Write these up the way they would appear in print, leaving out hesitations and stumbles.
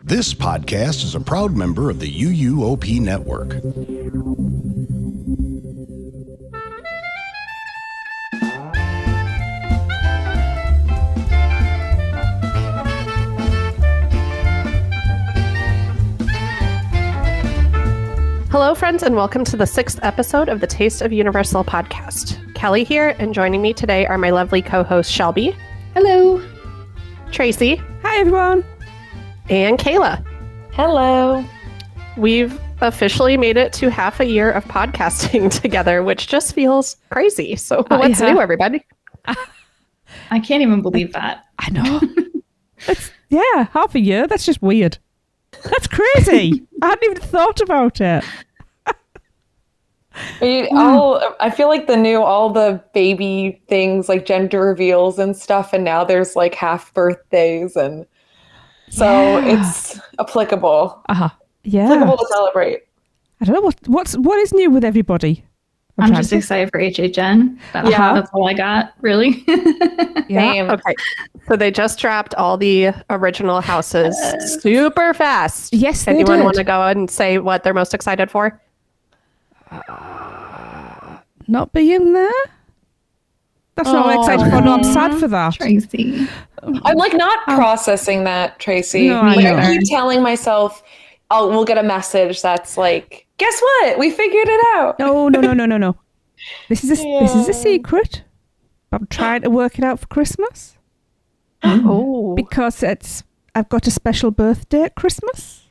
This podcast is a proud member of the UUOP Network. Hello, friends, and welcome to the 6th episode of the Taste of Universal podcast. Kelly here, and joining me today are my lovely co-host Shelby. Hello. Tracy. Hi, everyone. And Kayla. Hello. We've officially made it to half a year of podcasting together, which just feels crazy. So what's new, everybody? I can't even believe that. I know. Half a year. That's just weird. That's crazy. I hadn't even thought about it. I feel like all the baby things like gender reveals and stuff, and now there's like half birthdays, and so it's applicable. Yeah. Applicable to celebrate. I don't know what is new with everybody. I'm just excited for HHN. That's all I got, really. Same. Okay. So they just dropped all the original houses super fast. Yes, they Anyone did. want to go and say what they're most excited for? Not being there? That's not what I'm excited for. No, I'm sad for that. Tracy. I'm like not processing that, Tracy. No, I keep telling myself, we'll get a message that's like, guess what? We figured it out. No. This is a secret. I'm trying to work it out for Christmas. Oh. Because I've got a special birthday at Christmas.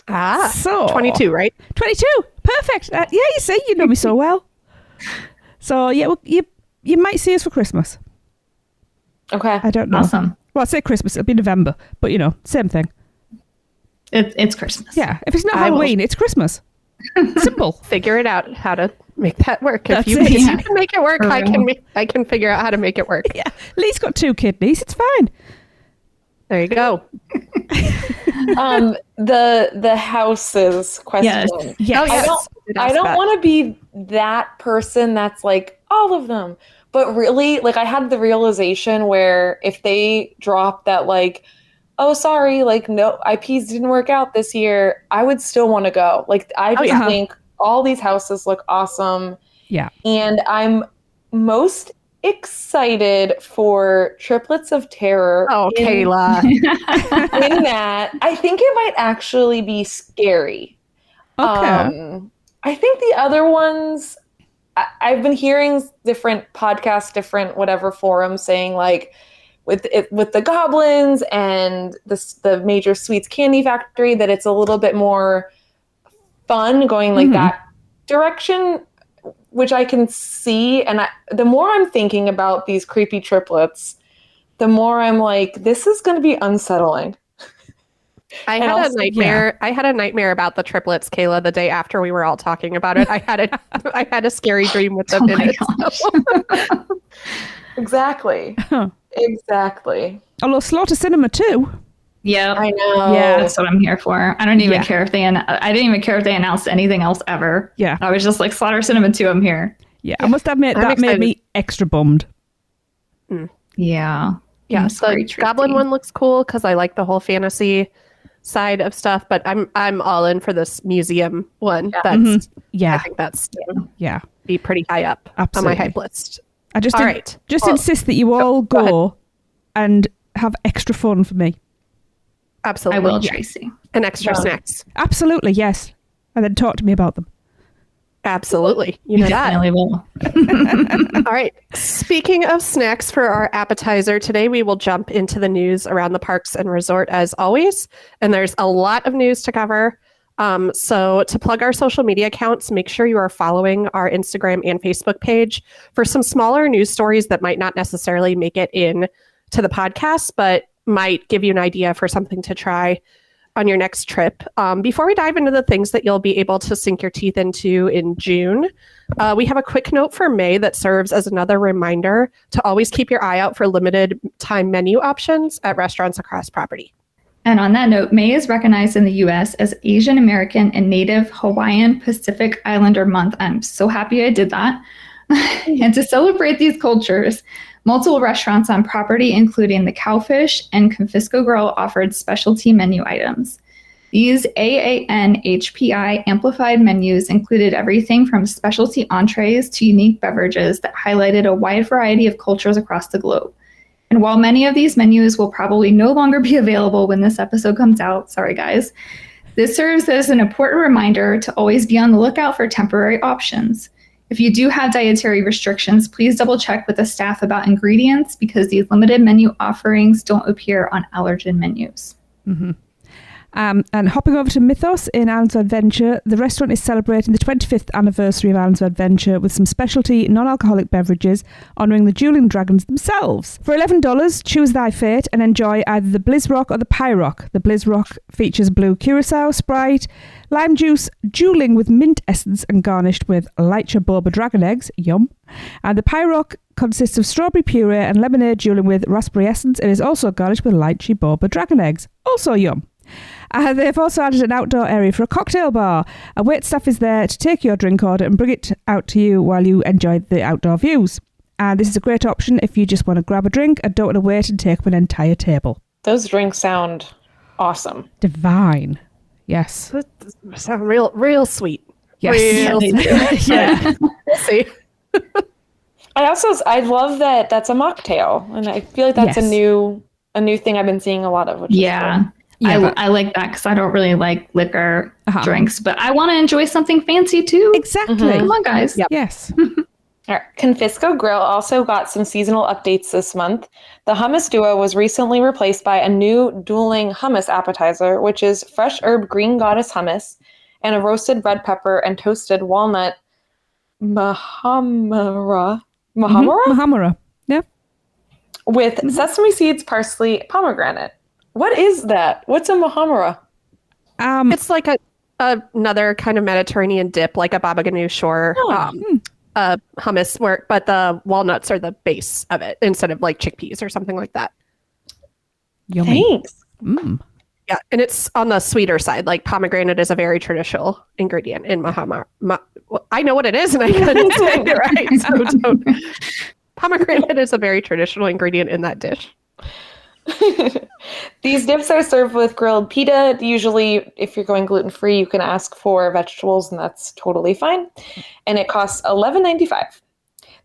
So 22, right? 22. Perfect. You see, you know me so well. So yeah, well, you might see us for Christmas. Okay. I don't know. Awesome. Well, I'd say Christmas. It'll be November, but same thing. It's Christmas. Yeah. If it's not Halloween, it's Christmas. Simple. Figure it out how to make that work. That's if you it. can make it work, I can figure out how to make it work. Yeah. Lee's got 2 kidneys. It's fine. There you go. The houses question. Yes. I don't want to be that person that's like all of them. But really, like I had the realization where if they drop that like, oh, sorry, like no, IPs didn't work out this year, I would still want to go. Like I just think all these houses look awesome. Yeah. And I'm most excited for Triplets of Terror. Oh, Kayla. In that, I think it might actually be scary. Okay. I think the other ones, I've been hearing different podcasts, different whatever forums saying like with the goblins and the Major Sweets Candy Factory that it's a little bit more fun going like that direction, which I can see. And the more I'm thinking about these creepy triplets, the more I'm like, this is going to be unsettling. I had a nightmare about the triplets, Kayla, the day after we were all talking about it. I had a scary dream with them in it. Exactly. Exactly. Although Slaughter Cinema too. Yeah, I know. Yeah, that's what I'm here for. I don't even care if I didn't even care if they announced anything else ever. Yeah. I was just like, Slaughter Cinema 2, I'm here. Yeah, I must admit that made me extra bummed. Yeah. Yeah, the Goblin one looks cool because I like the whole fantasy side of stuff, but I'm all in for this museum one. I think that's be pretty high up on my hype list. I just insist that you all go and have extra fun for me. Absolutely. I will, Tracy. And extra snacks. Absolutely, yes. And then talk to me about them. Absolutely. You know that. Definitely will. All right. Speaking of snacks for our appetizer, today we will jump into the news around the parks and resort as always. And there's a lot of news to cover. So to plug our social media accounts, make sure you are following our Instagram and Facebook page for some smaller news stories that might not necessarily make it in to the podcast, but might give you an idea for something to try on your next trip. Before we dive into the things that you'll be able to sink your teeth into in June, we have a quick note for May that serves as another reminder to always keep your eye out for limited time menu options at restaurants across property. And on that note, May is recognized in the U.S. as Asian American and Native Hawaiian Pacific Islander Month. I'm so happy I did that. And to celebrate these cultures, Multiple restaurants on property, including the Cowfish and Confisco Grill, offered specialty menu items. These AANHPI amplified menus included everything from specialty entrees to unique beverages that highlighted a wide variety of cultures across the globe. And while many of these menus will probably no longer be available when this episode comes out, sorry guys, this serves as an important reminder to always be on the lookout for temporary options. If you do have dietary restrictions, please double check with the staff about ingredients because these limited menu offerings don't appear on allergen menus. Mm-hmm. And hopping over to Mythos in Islands of Adventure, the restaurant is celebrating the 25th anniversary of Islands of Adventure with some specialty non-alcoholic beverages honouring the Dueling Dragons themselves. For $11, choose thy fate and enjoy either the Blizzrock or the Pyrock. The Blizzrock features blue curacao, Sprite, lime juice, dueling with mint essence and garnished with lychee boba dragon eggs, yum. And the Pyrock consists of strawberry puree and lemonade dueling with raspberry essence and is also garnished with lychee boba dragon eggs, also yum. They've also added an outdoor area for a cocktail bar. A wait staff is there to take your drink order and bring it out to you while you enjoy the outdoor views. And this is a great option if you just want to grab a drink and don't want to wait and take up an entire table. Those drinks sound awesome. Divine. Yes. Sound real sweet. Yes. Real sweet. Yeah. We'll see. I love that that's a mocktail, and I feel like that's a new thing I've been seeing a lot of. Which is cool. Yeah, I like that because I don't really like liquor drinks, but I want to enjoy something fancy too. Exactly. Mm-hmm. Come on, guys. Yep. Yes. All right. Confisco Grill also got some seasonal updates this month. The hummus duo was recently replaced by a new dueling hummus appetizer, which is fresh herb green goddess hummus and a roasted red pepper and toasted walnut mahamara. Mahamara. Yeah. With sesame seeds, parsley, pomegranate. What is that? What's a mahamara? It's like another kind of Mediterranean dip, like a baba ganoush or hummus, but the walnuts are the base of it instead of like chickpeas or something like that. Yummy. Thanks. Yeah, and it's on the sweeter side. Like pomegranate is a very traditional ingredient in mahamara. I know what it is, and I couldn't say it right. So don't. Pomegranate is a very traditional ingredient in that dish. These dips are served with grilled pita. Usually, if you're going gluten-free, you can ask for vegetables, and that's totally fine. And it costs $11.95.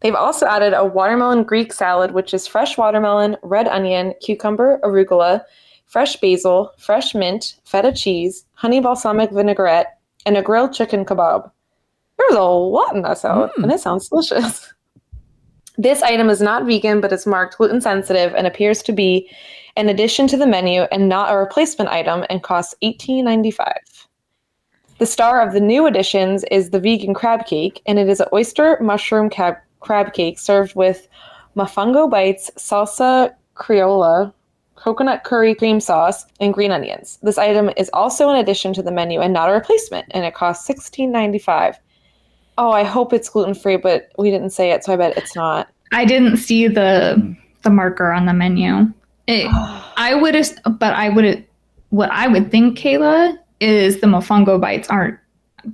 They've also added a watermelon Greek salad, which is fresh watermelon, red onion, cucumber, arugula, fresh basil, fresh mint, feta cheese, honey balsamic vinaigrette, and a grilled chicken kebab. There's a lot in that salad, and it sounds delicious. This item is not vegan, but is marked gluten sensitive and appears to be an addition to the menu and not a replacement item and costs $18.95. The star of the new additions is the vegan crab cake, and it is an oyster mushroom crab cake served with mofongo bites, salsa criolla, coconut curry cream sauce, and green onions. This item is also an addition to the menu and not a replacement, and it costs $16.95. Oh, I hope it's gluten-free, but we didn't say it, so I bet it's not. I didn't see the marker on the menu. What I would think, Kayla, is the mofongo bites aren't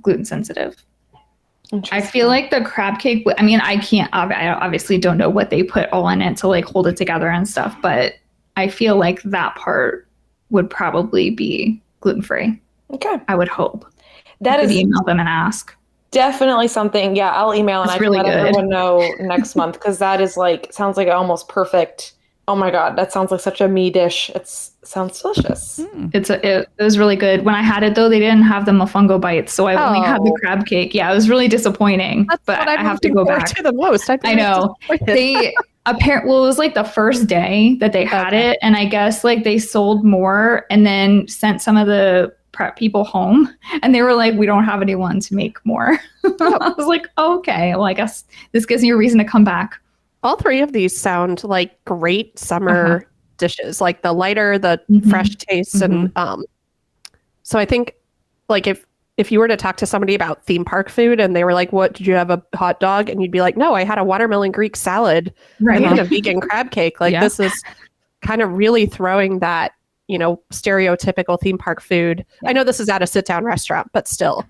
gluten sensitive. I feel like the crab cake, I obviously don't know what they put all in it to like hold it together and stuff, but I feel like that part would probably be gluten-free. Okay. I would hope. That is email them and ask. Definitely something. Yeah, I'll email and I can let everyone know next month because that is sounds like an almost perfect. Oh my God, that sounds like such a me dish. It sounds delicious. It was really good. When I had it though, they didn't have the mofongo bites, so I only had the crab cake. Yeah, it was really disappointing. That's but what I have to go back to the most. I know they it was like the first day that they had it, and I guess like they sold more and then sent some of the prep people home, and they were like, we don't have anyone to make more. I was like, okay, well, I guess this gives me a reason to come back. All three of these sound like great summer dishes, like the lighter, the fresh tastes. And so I think like if you were to talk to somebody about theme park food and they were like, what, did you have a hot dog? And you'd be like, no, I had a watermelon Greek salad and then a vegan crab cake. Like this is kind of really throwing that, stereotypical theme park food. I know this is at a sit down restaurant, but still.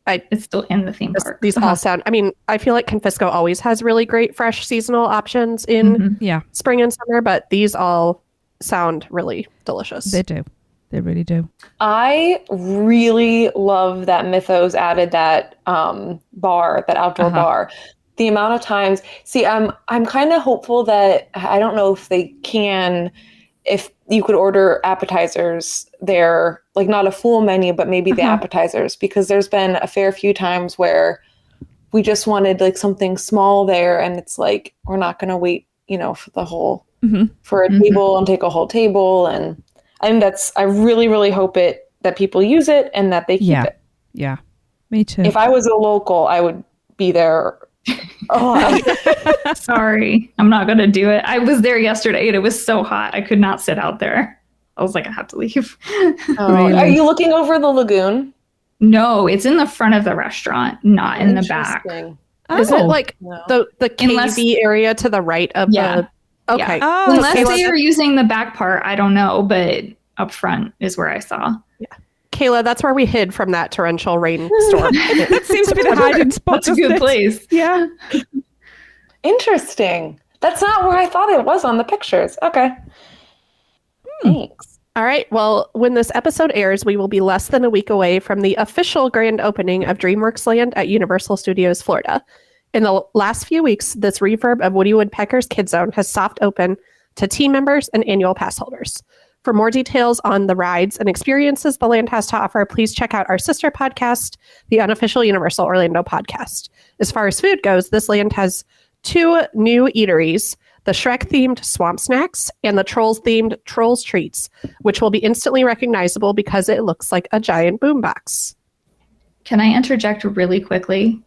It's still in the theme park. These all sound, I mean, I feel like Confisco always has really great fresh seasonal options in spring and summer, but these all sound really delicious. They do. They really do. I really love that Mythos added that bar, that outdoor bar. The amount of times, I'm kind of hopeful that, I don't know if they can, if you could order appetizers there, like not a full menu, but maybe the appetizers, because there's been a fair few times where we just wanted like something small there, and it's like, we're not going to wait, for the whole, for a table and take a whole table. And I think I really, really hope that people use it and that they keep it. Yeah, me too. If I was a local, I would be there. Sorry, I'm not going to do it. I was there yesterday and it was so hot. I could not sit out there. I was like, I have to leave. Really? Are you looking over the lagoon? No, it's in the front of the restaurant, not in the back. Is it like the KV area to the right of the... Okay. Yeah. Unless they are using the back part, I don't know, but up front is where I saw. Yeah. Kayla, that's where we hid from that torrential rainstorm. It seems to be the hiding spot. That's a good place. Yeah. Interesting. That's not where I thought it was on the pictures. Okay. Thanks. All right. Well, when this episode airs, we will be less than a week away from the official grand opening of Dreamworks Land at Universal Studios Florida. In the last few weeks, this refurb of Woody Woodpecker's Kid Zone has soft opened to team members and annual pass holders. For more details on the rides and experiences the land has to offer, please check out our sister podcast, the unofficial Universal Orlando podcast. As far as food goes, this land has 2 new eateries, the Shrek-themed Swamp Snacks and the Trolls-themed Trolls Treats, which will be instantly recognizable because it looks like a giant boombox. Can I interject really quickly?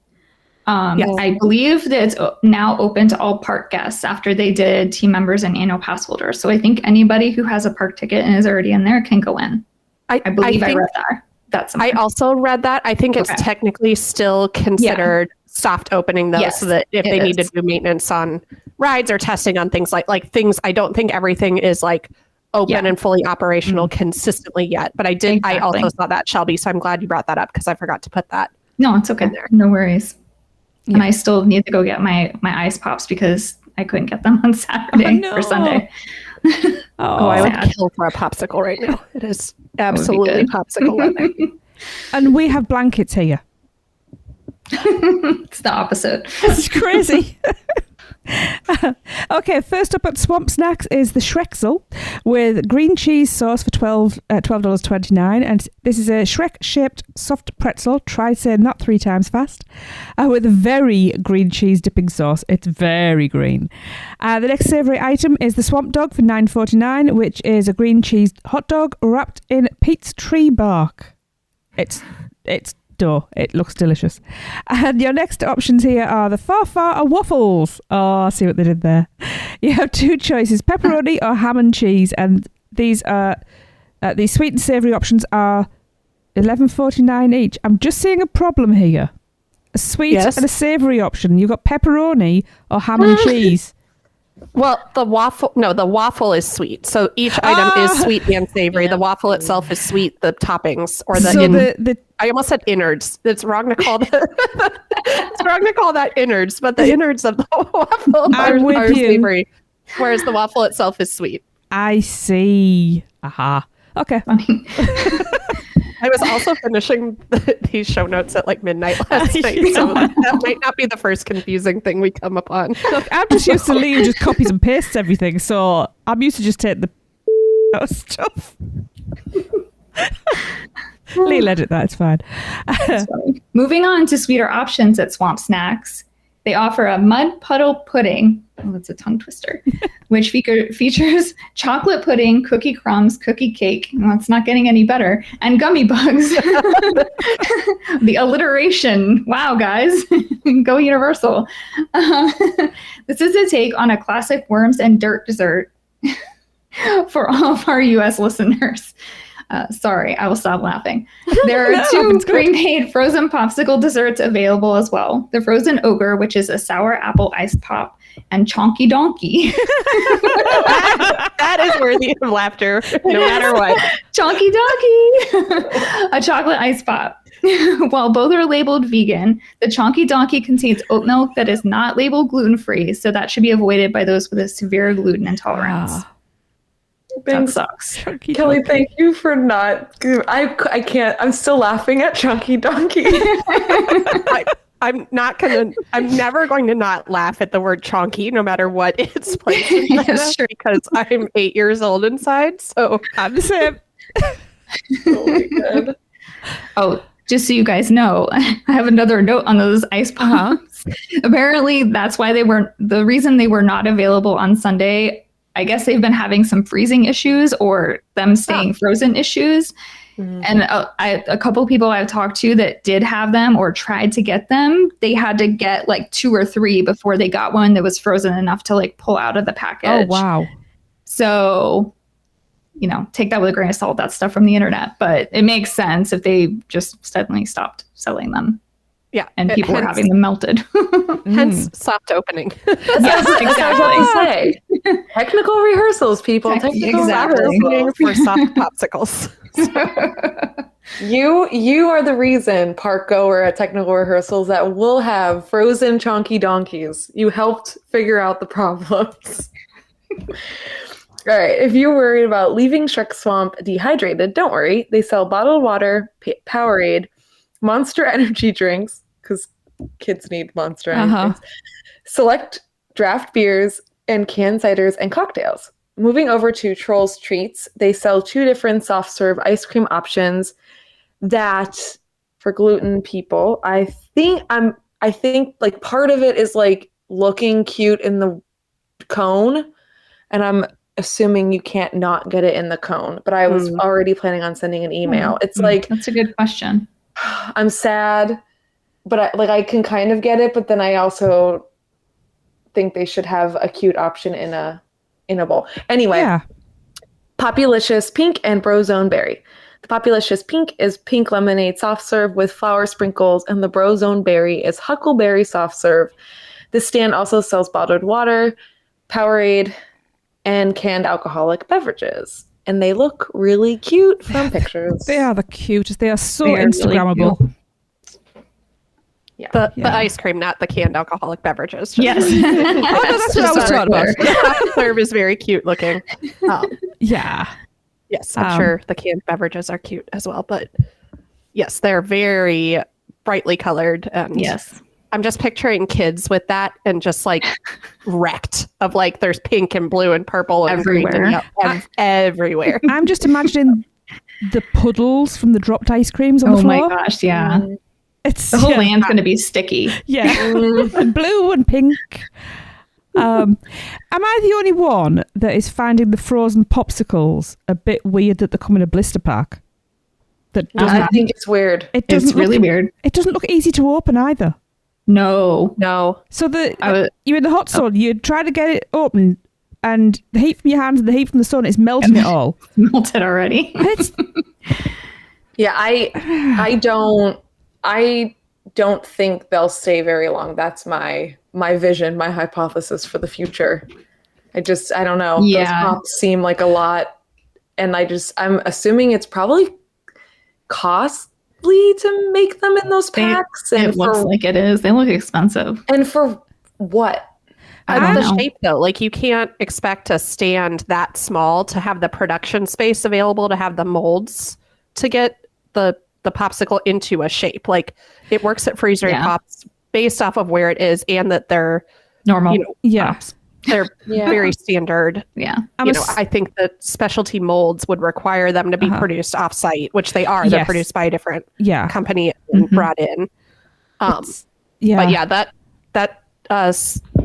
Yes. I believe that it's now open to all park guests after they did team members and annual pass holders. So I think anybody who has a park ticket and is already in there can go in. I believe I read that. I also read that. I think it's technically still considered soft opening though, so that if they need to do maintenance on rides or testing on things like things, I don't think everything is like open and fully operational consistently yet. But I also saw that, Shelby. So I'm glad you brought that up because I forgot to put that. No, it's okay. No worries. Yeah. And I still need to go get my ice pops because I couldn't get them on Saturday or Sunday. I would kill for a popsicle right now. It is absolutely popsicle weather. And we have blankets here. It's the opposite. It's crazy. Okay, first up at Swamp Snacks is the Shrekzel with green cheese sauce for $12.29, and this is a Shrek-shaped soft pretzel. Try saying that 3 times fast. With a very green cheese dipping sauce. It's very green. The next savoury item is the Swamp Dog for $9.49, which is a green cheese hot dog wrapped in Pete's tree bark. It's dough. It looks delicious. And your next options here are the Farfar waffles. Oh, I see what they did there. You have 2 choices, pepperoni or ham and cheese. And these are these sweet and savoury options are $11.49 each. I'm just seeing a problem here. A sweet and a savoury option. You've got pepperoni or ham and cheese. Well, the waffle is sweet. So each item is sweet and savory. The waffle itself is sweet. The toppings or I almost said innards. It's wrong to call that innards, but the innards of the waffle are savory, whereas the waffle itself is sweet. I see. Aha. Okay. I was also finishing these show notes at like midnight last night, so that might not be the first confusing thing we come upon. Look, I'm just used to Lee who just copies and pastes everything, so I'm used to just taking the stuff. Lee edit that, it's fine. Moving on to sweeter options at Swamp Snacks, they offer a mud puddle pudding. Oh, that's a tongue twister. Which features chocolate pudding, cookie crumbs, cookie cake. Well, it's not getting any better. And gummy bugs. The alliteration. Wow, guys. Go Universal. This is a take on a classic worms and dirt dessert for all of our U.S. listeners. Sorry, I will stop laughing. There are 2 pre-made frozen popsicle desserts available as well. The Frozen Ogre, which is a sour apple ice pop, and Chonky Donkey. That is worthy of laughter, no matter what. Chonky Donkey. A chocolate ice pop. While both are labeled vegan, the Chonky Donkey contains oat milk that is not labeled gluten-free, so that should be avoided by those with a severe gluten intolerance. That sucks. Chunky Kelly, donkey. thank you for not. I can't. I'm still laughing at Chunky Donkey. I'm never going to not laugh at the word chonky, no matter what it's placed in Yes, sure. because I'm 8 years old inside. So I'm the same. Oh my God. Oh, just so you guys know, I have another note on those ice pops. Apparently, that's why the reason they were not available on Sunday. I guess they've been having some freezing issues or them staying frozen issues. Mhm. And a couple of people I've talked to that did have them or tried to get them, they had to get like 2 or 3 before they got one that was frozen enough to like pull out of the package. Oh, wow. So, take that with a grain of salt. That's stuff from the internet, but it makes sense if they just suddenly stopped selling them. yeah, And people were hence- having them melted. hence soft opening. Yes, That's what I was about to say. Technical rehearsals, people. Technical Exactly. Opening rehearsals. for soft popsicles. You are the reason, park goer at technical rehearsals, that we'll have frozen chonky donkeys. You helped figure out the problems. All right. If you're worried about leaving Shrek Swamp dehydrated, don't worry. They sell bottled water, Powerade, Monster energy drinks, because kids need Monster energy drinks, select draft beers, and canned ciders and cocktails. Moving over to Trolls Treats, they sell 2 different soft serve ice cream options that, for gluten people, I think like part of it is like looking cute in the cone, and I'm assuming you can't not get it in the cone, but I was already planning on sending an email. It's like, That's a good question. I'm sad, but I can kind of get it, but then I also think they should have a cute option in a bowl. Anyway, Yeah. Populicious Pink and Brozone Berry. The Populicious Pink is pink lemonade soft serve with flower sprinkles, and the Brozone Berry is huckleberry soft serve. This stand also sells bottled water, Powerade, and canned alcoholic beverages. And they look really cute from pictures. They are the cutest. They are so They are really Instagrammable. cute. The Yeah. ice cream, not the canned alcoholic beverages. Just- Yes. That's what I was talking about. The serve is very cute looking. Yeah. Yes, I'm sure the canned beverages are cute as well. But yes, they're very brightly colored. And Yes. I'm just picturing kids with that and just like wrecked of like there's pink and blue and purple and green Everywhere. and everywhere. I'm just imagining the puddles from the dropped ice creams on the Oh floor. my gosh, yeah. It's The whole land's going to be sticky. Yeah. And blue and pink. Am I the only one that is finding the frozen popsicles a bit weird that they come in a blister pack? That doesn't, I think it's weird. it It's doesn't really look, weird. It doesn't look easy to open either. No. No. So I would- you're in the hot sun, you try to get it open, and the heat from your hands and the heat from the sun is melting it all. Melted already. It's, Yeah, I don't think they'll stay very long. That's my vision, my hypothesis for the future. I don't know. Yeah. Those pops seem like a lot, and I'm assuming it's probably costly to make them in those packs. It looks like it is. They look expensive. and for what? I That's don't the know. shape though. Like you can't expect a stand that small to have the production space available to have the molds to get the popsicle into a shape. Like it works at freeze rate Yeah. pops based off of where it is and that they're Normal. you know, yeah. pops. they're Yeah. very standard. Yeah. I think that specialty molds would require them to be produced off-site, which they are. They're Yes. produced by a different Yeah. company and Mhm. brought in. Yeah. But yeah, that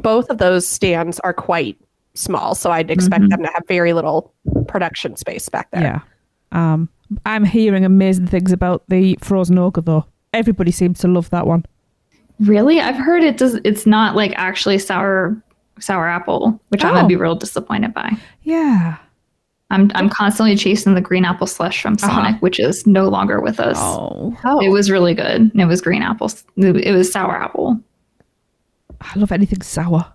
both of those stands are quite small, so I'd expect them to have very little production space back there. Yeah. I'm hearing amazing things about the frozen ogre though. Everybody seems to love that one. Really? I've heard it's not like actually sour apple, which I'm Oh. gonna be real disappointed by. Yeah. I'm constantly chasing the green apple slush from Sonic, which is no longer with us. Oh. It was really good. It was green apples. It was sour apple. I love anything sour.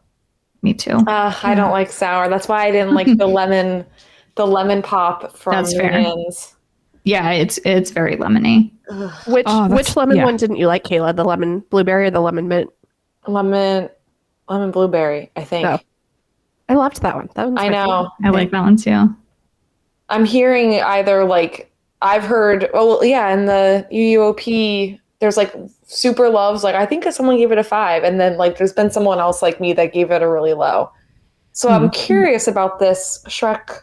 Me too. I don't like sour. That's why I didn't like the lemon pop from That's fair. Minions. Yeah, it's very lemony. Which lemon one didn't you like, Kayla? The lemon blueberry or the lemon mint? Lemon blueberry, I think. Oh. I loved that one. That one's I know. I like that one too. I'm hearing either like I've heard in the UUOP there's like super loves, like I think someone gave it a 5, and then like there's been someone else like me that gave it a really low. So I'm curious about this Shrek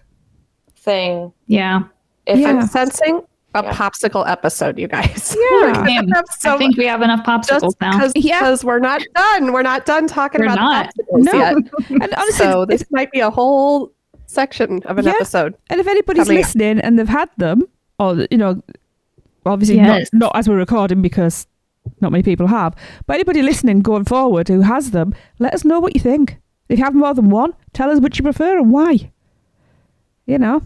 thing. Yeah. I'm sensing a popsicle episode, you guys. Yeah. I think we have enough popsicles now. Because we're not done. We're not done talking about popsicles yet. And honestly, so this might be a whole section of an episode. And if anybody's listening and they've had them, or, you know, obviously not as we're recording because not many people have, but anybody listening going forward who has them, let us know what you think. If you have more than one, tell us which you prefer and why. You know,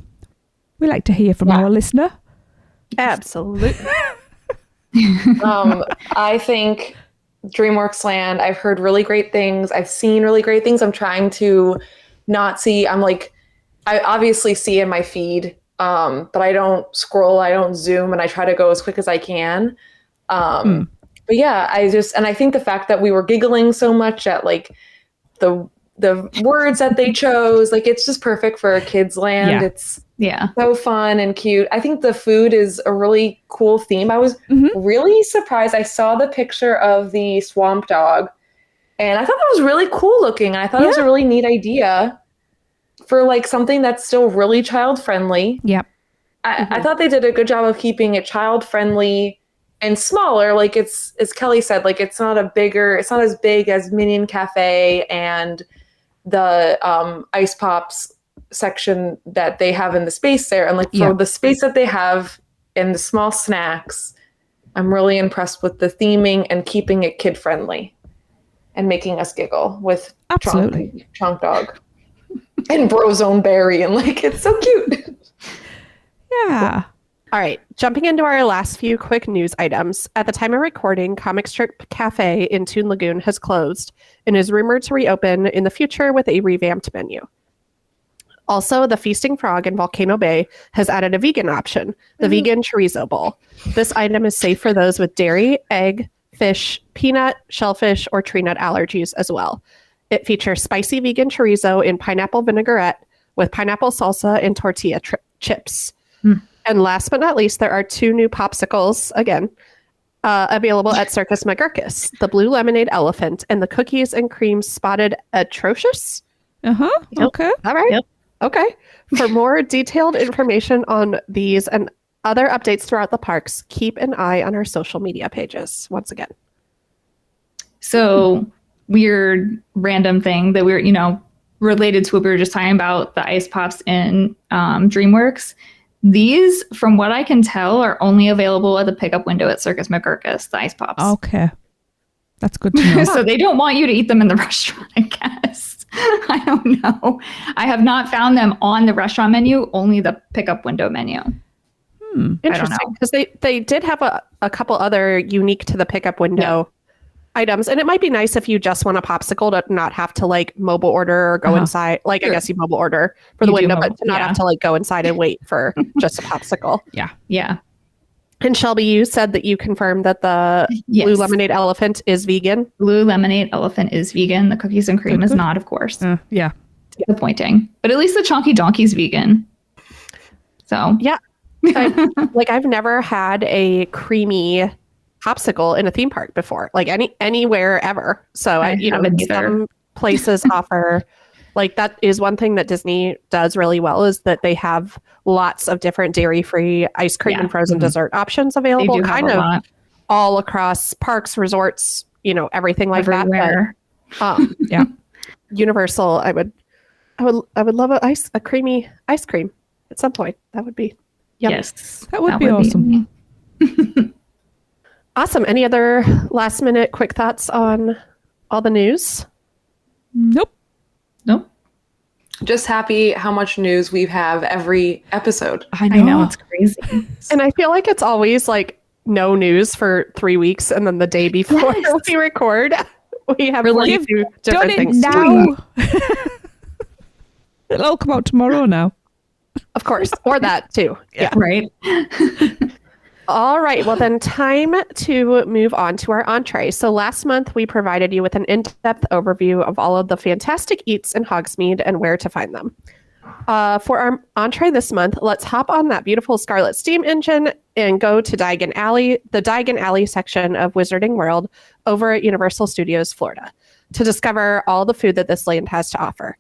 we like to hear from our listener. Absolutely. I think DreamWorks Land, I've heard really great things. I've seen really great things. I'm trying to not see. I obviously see in my feed, but I don't scroll, I don't zoom, and I try to go as quick as I can. But yeah, I think the fact that we were giggling so much at like the words that they chose, like it's just perfect for a kid's land. Yeah. It's so fun and cute. I think the food is a really cool theme. I was really surprised. I saw the picture of the swamp dog and I thought that was really cool looking. And I thought it was a really neat idea for like something that's still really child friendly. Yep. I thought they did a good job of keeping it child friendly and smaller. Like it's, as Kelly said, like it's not as big as Minion Cafe and the Ice Pops section that they have in the space there. And like for the space that they have in the small snacks, I'm really impressed with the theming and keeping it kid friendly and making us giggle with Trunk Dog and Brozone Berry, and like it's so cute. Yeah. All right, jumping into our last few quick news items. At the time of recording, Comic Strip Cafe in Toon Lagoon has closed and is rumored to reopen in the future with a revamped menu. Also, the Feasting Frog in Volcano Bay has added a vegan option, the Vegan Chorizo Bowl. This item is safe for those with dairy, egg, fish, peanut, shellfish, or tree nut allergies as well. It features spicy vegan chorizo in pineapple vinaigrette with pineapple salsa and tortilla chips. And last but not least, there are 2 new popsicles, again, available at Circus Magurkus, the Blue Lemonade Elephant and the Cookies and Cream Spotted Atrocious. Okay. All right. Okay. For more detailed information on these and other updates throughout the parks, keep an eye on our social media pages once again. So, weird random thing that we're, related to what we were just talking about, the Ice Pops in DreamWorks. These, from what I can tell, are only available at the pickup window at Circus Magurkus, the Ice Pops. Okay. That's good to know. So they don't want you to eat them in the restaurant, I guess. I don't know. I have not found them on the restaurant menu, only the pickup window menu. Interesting, because they did have a couple other unique to the pickup window items, and it might be nice if you just want a popsicle to not have to like mobile order or go inside. Like I guess you mobile order for the window, but to not have to like go inside and wait for just a popsicle. Yeah. And Shelby, you said that you confirmed that the Blue Lemonade Elephant is vegan. Blue Lemonade Elephant is vegan. The Cookies and Cream is not, of course. Disappointing. But at least the Chonky Donkey's vegan. So yeah, I've never had a creamy popsicle in a theme park before, like anywhere ever. So some places offer, like that is one thing that Disney does really well, is that they have lots of different dairy-free ice cream and frozen dessert options available, kind of all across parks, resorts, everything like everywhere. That. But, Universal, I would love a creamy ice cream at some point. That would be yummy. Yes, that would be awesome. Awesome. Any other last minute quick thoughts on all the news? Nope. Just happy how much news we have every episode. I know, it's crazy. And I feel like it's always like no news for 3 weeks, and then the day before we record, we have like different things. Now. It'll all come out tomorrow now. Of course. Or that too. Yeah. Right. All right. Well, then time to move on to our entree. So last month, we provided you with an in-depth overview of all of the fantastic eats in Hogsmeade and where to find them. For our entree this month, let's hop on that beautiful Scarlet Steam engine and go to Diagon Alley, the Diagon Alley section of Wizarding World over at Universal Studios Florida, to discover all the food that this land has to offer.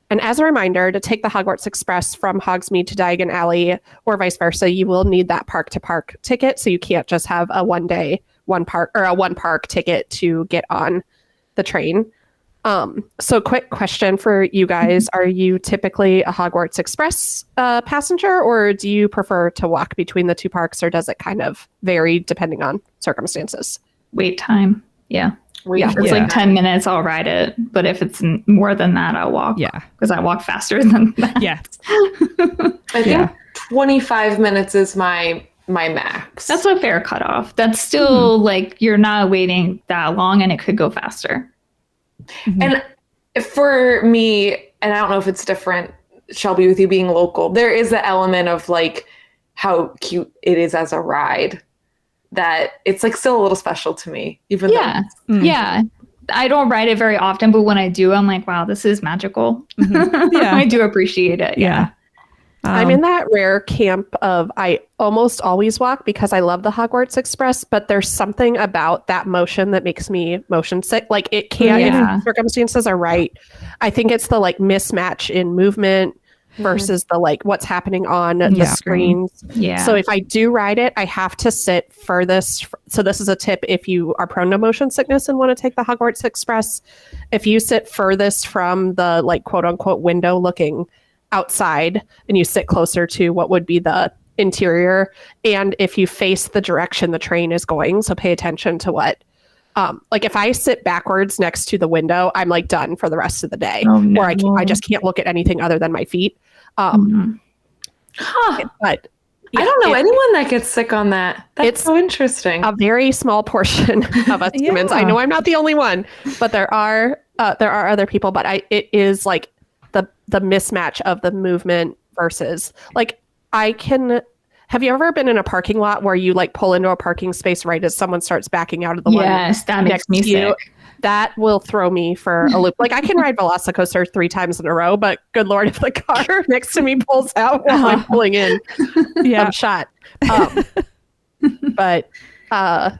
And as a reminder, to take the Hogwarts Express from Hogsmeade to Diagon Alley or vice versa, you will need that park-to-park ticket. So you can't just have a one-day, one-park ticket to get on the train. So quick question for you guys. Are you typically a Hogwarts Express passenger, or do you prefer to walk between the two parks, or does it kind of vary depending on circumstances? Wait time. Yeah. If it's like 10 minutes, I'll ride it. But if it's more than that, I'll walk. Yeah. Because I walk faster than that. Yeah. I think 25 minutes is my max. That's a fair cutoff. That's still like you're not waiting that long and it could go faster. And for me, and I don't know if it's different, Shelby, with you being local, there is the element of like how cute it is as a ride. That it's like still a little special to me, even though. Yeah. I don't ride it very often, but when I do, I'm like, wow, this is magical. Yeah. I do appreciate it. Yeah. I'm in that rare camp of I almost always walk because I love the Hogwarts Express, but there's something about that motion that makes me motion sick. Like it can't, if circumstances are right. I think it's the like mismatch in movement versus the like what's happening on the screens. Yeah. So if I do ride it, I have to sit furthest. So this is a tip if you are prone to motion sickness and want to take the Hogwarts Express. If you sit furthest from the like quote unquote window looking outside and you sit closer to what would be the interior, and if you face the direction the train is going, so pay attention to what like if I sit backwards next to the window, I'm like done for the rest of the day, or I just can't look at anything other than my feet. But I don't know anyone that gets sick on that. That's so interesting. A very small portion of us humans. I know I'm not the only one, but there are other people. But it is like the mismatch of the movement versus like I can. Have you ever been in a parking lot where you like pull into a parking space right as someone starts backing out of the one? Yes, that makes me sick. That will throw me for a loop. Like I can ride Velocicoaster 3 times in a row, but good Lord, if the car next to me pulls out while I'm pulling in, I'm shot. But I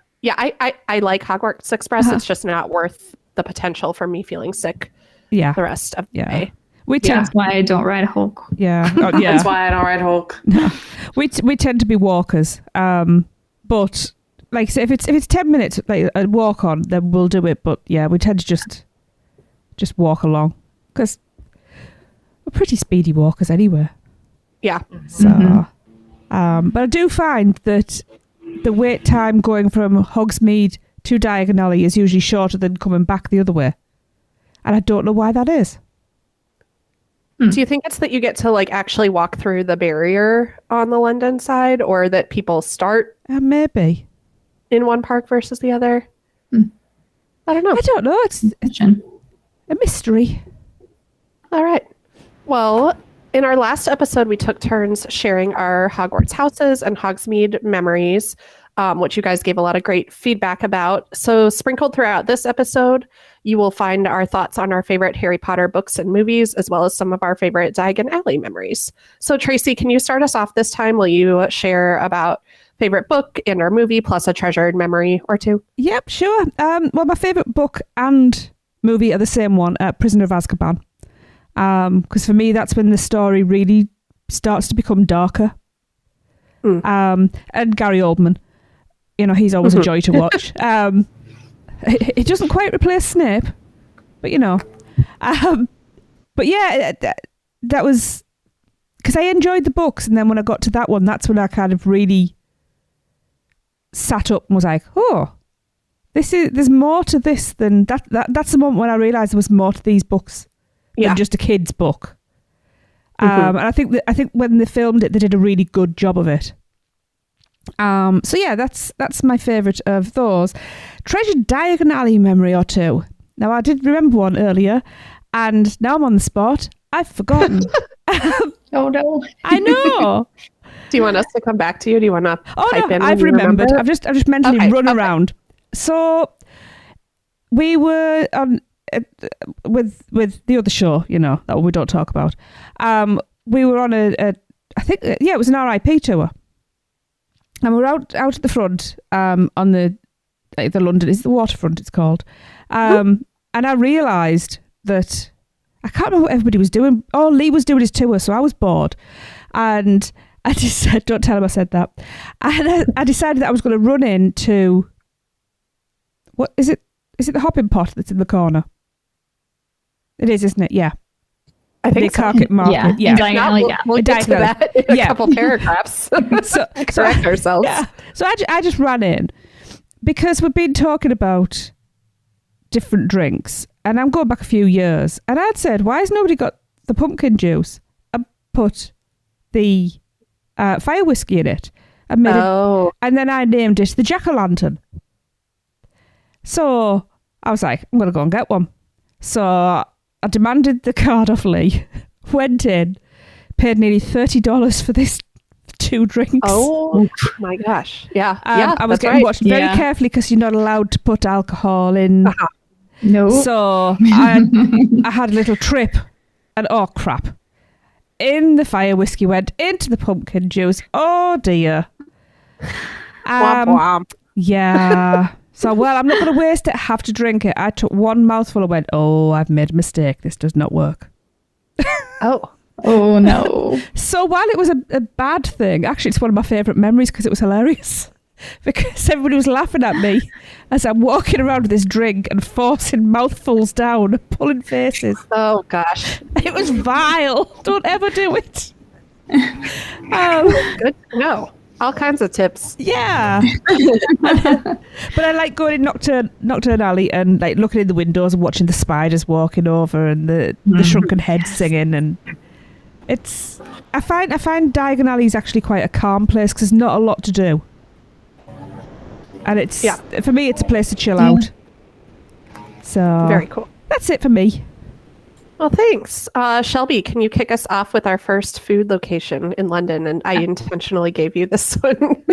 like Hogwarts Express. It's just not worth the potential for me feeling sick the rest of the day. That's why I don't ride Hulk. Yeah. That's why I don't ride Hulk. No. We tend to be walkers. But like say if it's 10 minutes like a walk on, then we'll do it. But yeah, we tend to just walk along because we're pretty speedy walkers anyway. Yeah. So but I do find that the wait time going from Hogsmeade to Diagon Alley is usually shorter than coming back the other way. And I don't know why that is. Do you think it's that you get to like actually walk through the barrier on the London side, or that people start maybe in one park versus the other? I don't know. I don't know. It's a mystery. All right. Well, in our last episode, we took turns sharing our Hogwarts houses and Hogsmeade memories, which you guys gave a lot of great feedback about. So sprinkled throughout this episode, you will find our thoughts on our favorite Harry Potter books and movies, as well as some of our favorite Diagon Alley memories. So Tracy, can you start us off this time? Will you share about favorite book and or movie plus a treasured memory or two? Yep, sure. Well, my favorite book and movie are the same one, Prisoner of Azkaban. Because for me, that's when the story really starts to become darker. And Gary Oldman, he's always a joy to watch. It doesn't quite replace Snape, but but yeah, that was because I enjoyed the books, and then when I got to that one, that's when I kind of really sat up and was like, oh, there's more to this than that. That's the moment when I realised there was more to these books than just a kid's book. And I think when they filmed it, they did a really good job of it. So yeah, that's my favourite of those. Treasured Diagon Alley memory or two. Now I did remember one earlier, and now I'm on the spot. I've forgotten. Oh no! I know. Do you want us to come back to you? Do you want to pipe in? I've when you remembered. remember? I've just mentally run around. So we were on with the other show, that we don't talk about. We were on I think it was an RIP tour, and we're out at the front on the London, it's the waterfront, it's called. And I realised that I can't remember what everybody was doing. Oh, Lee was doing his tour, so I was bored, and I just said, "Don't tell him I said that." And I decided that I was going to run into what is it? Is it the hopping pot that's in the corner? It is, isn't it? Yeah. I think so. Yeah. We'll get to that in a couple paragraphs. Correct ourselves. Yeah. So I just ran in because we've been talking about different drinks, and I'm going back a few years, and I'd said, why has nobody got the pumpkin juice and put the fire whiskey in it? And then I named it the Jack-o'-lantern. So I was like, I'm going to go and get one. So I demanded the card off Lee, went in, paid nearly $30 for this 2 drinks. Oh my gosh. Yeah. I was getting watched very carefully because you're not allowed to put alcohol in. No. So I had a little trip, and oh crap. In the fire whiskey went into the pumpkin juice. Oh dear. Womp womp. Yeah. So, I'm not going to waste it. I have to drink it. I took one mouthful and went, oh, I've made a mistake. This does not work. Oh, no. So while it was a bad thing, actually, it's one of my favourite memories because it was hilarious. Because everybody was laughing at me as I'm walking around with this drink and forcing mouthfuls down, pulling faces. Oh, gosh. It was vile. Don't ever do it. Good to know. All kinds of tips. Yeah. But I like going in Nocturne Alley and like looking in the windows and watching the spiders walking over and the shrunken heads singing, and I find Diagon Alley is actually quite a calm place because there's not a lot to do. And for me it's a place to chill out. So very cool. That's it for me. Well, thanks. Shelby, can you kick us off with our first food location in London? And I intentionally gave you this one.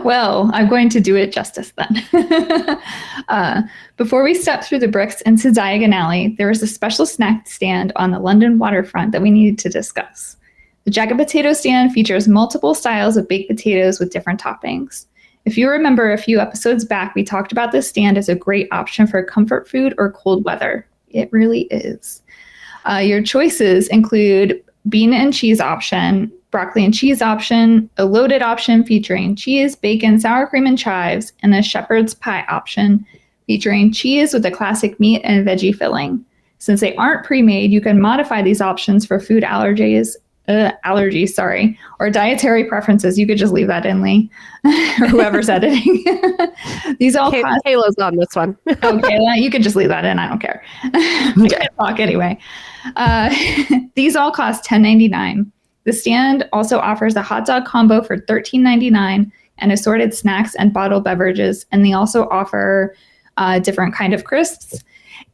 Well, I'm going to do it justice then. Before we step through the bricks into Diagon Alley, there was a special snack stand on the London waterfront that we needed to discuss. The Jacket Potato stand features multiple styles of baked potatoes with different toppings. If you remember a few episodes back, we talked about this stand as a great option for comfort food or cold weather. It really is. Your choices include bean and cheese option, broccoli and cheese option, a loaded option featuring cheese, bacon, sour cream, and chives, and a shepherd's pie option featuring cheese with a classic meat and veggie filling. Since they aren't pre-made, you can modify these options for food allergies, or dietary preferences. You could just leave that in, Lee, or whoever's editing. These all cost... Kayla's on this one. Okay, you can just leave that in. I don't care. I can't talk anyway. These all cost $10.99. The stand also offers a hot dog combo for $13.99 and assorted snacks and bottled beverages. And they also offer different kind of crisps.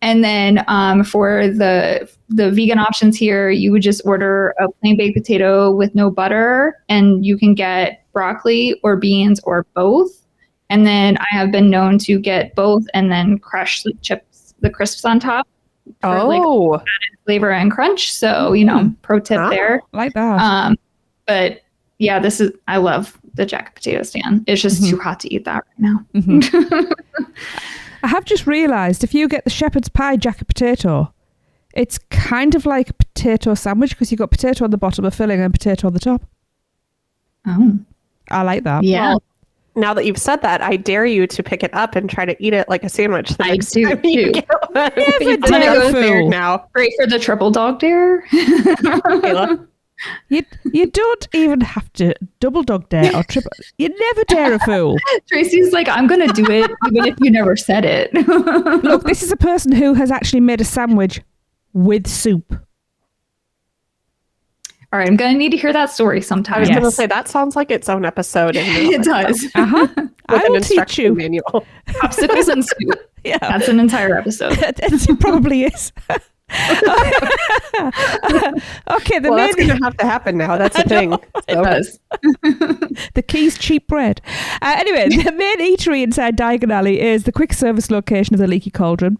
And then for the vegan options here, you would just order a plain baked potato with no butter, and you can get broccoli or beans or both. And then I have been known to get both and then crush the crisps on top for added flavor and crunch. So, pro tip there. Like that. But yeah, I love the Jacket Potato stand. It's just too hot to eat that right now. I have just realised if you get the shepherd's pie jacket potato, it's kind of like a potato sandwich because you've got potato on the bottom of filling and potato on the top. Oh. I like that. Yeah. Well, now that you've said that, I dare you to pick it up and try to eat it like a sandwich the next time you get one. Never dare fool. Now. Great for the triple dog dare. Kayla. You don't even have to double dog dare or triple. You never dare a fool. Tracy's like, I'm going to do it even if you never said it. Look, this is a person who has actually made a sandwich with soup. All right, I'm going to need to hear that story sometime. I was going to say, that sounds like its own episode. It does. I will teach you. Manual. Popsicles and soup. Yeah. That's an entire episode. It probably is. Okay, That's going to have to happen now. That's the thing. It does. The key's cheap bread. Anyway, the main eatery inside Diagon Alley is the quick service location of the Leaky Cauldron,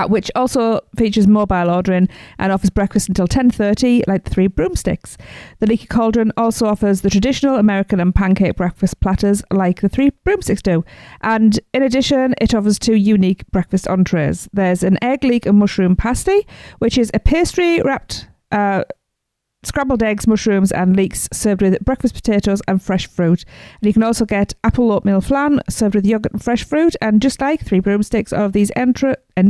which also features mobile ordering and offers breakfast until 10:30, like the Three Broomsticks. The Leaky Cauldron also offers the traditional American and pancake breakfast platters, like the Three Broomsticks do. And in addition, it offers 2 unique breakfast entrees. There's an egg leek and mushroom pasty, which is a pastry wrapped scrambled eggs, mushrooms and leeks served with breakfast potatoes and fresh fruit. And you can also get apple oatmeal flan served with yogurt and fresh fruit. And just like Three Broomsticks, all of these entrees are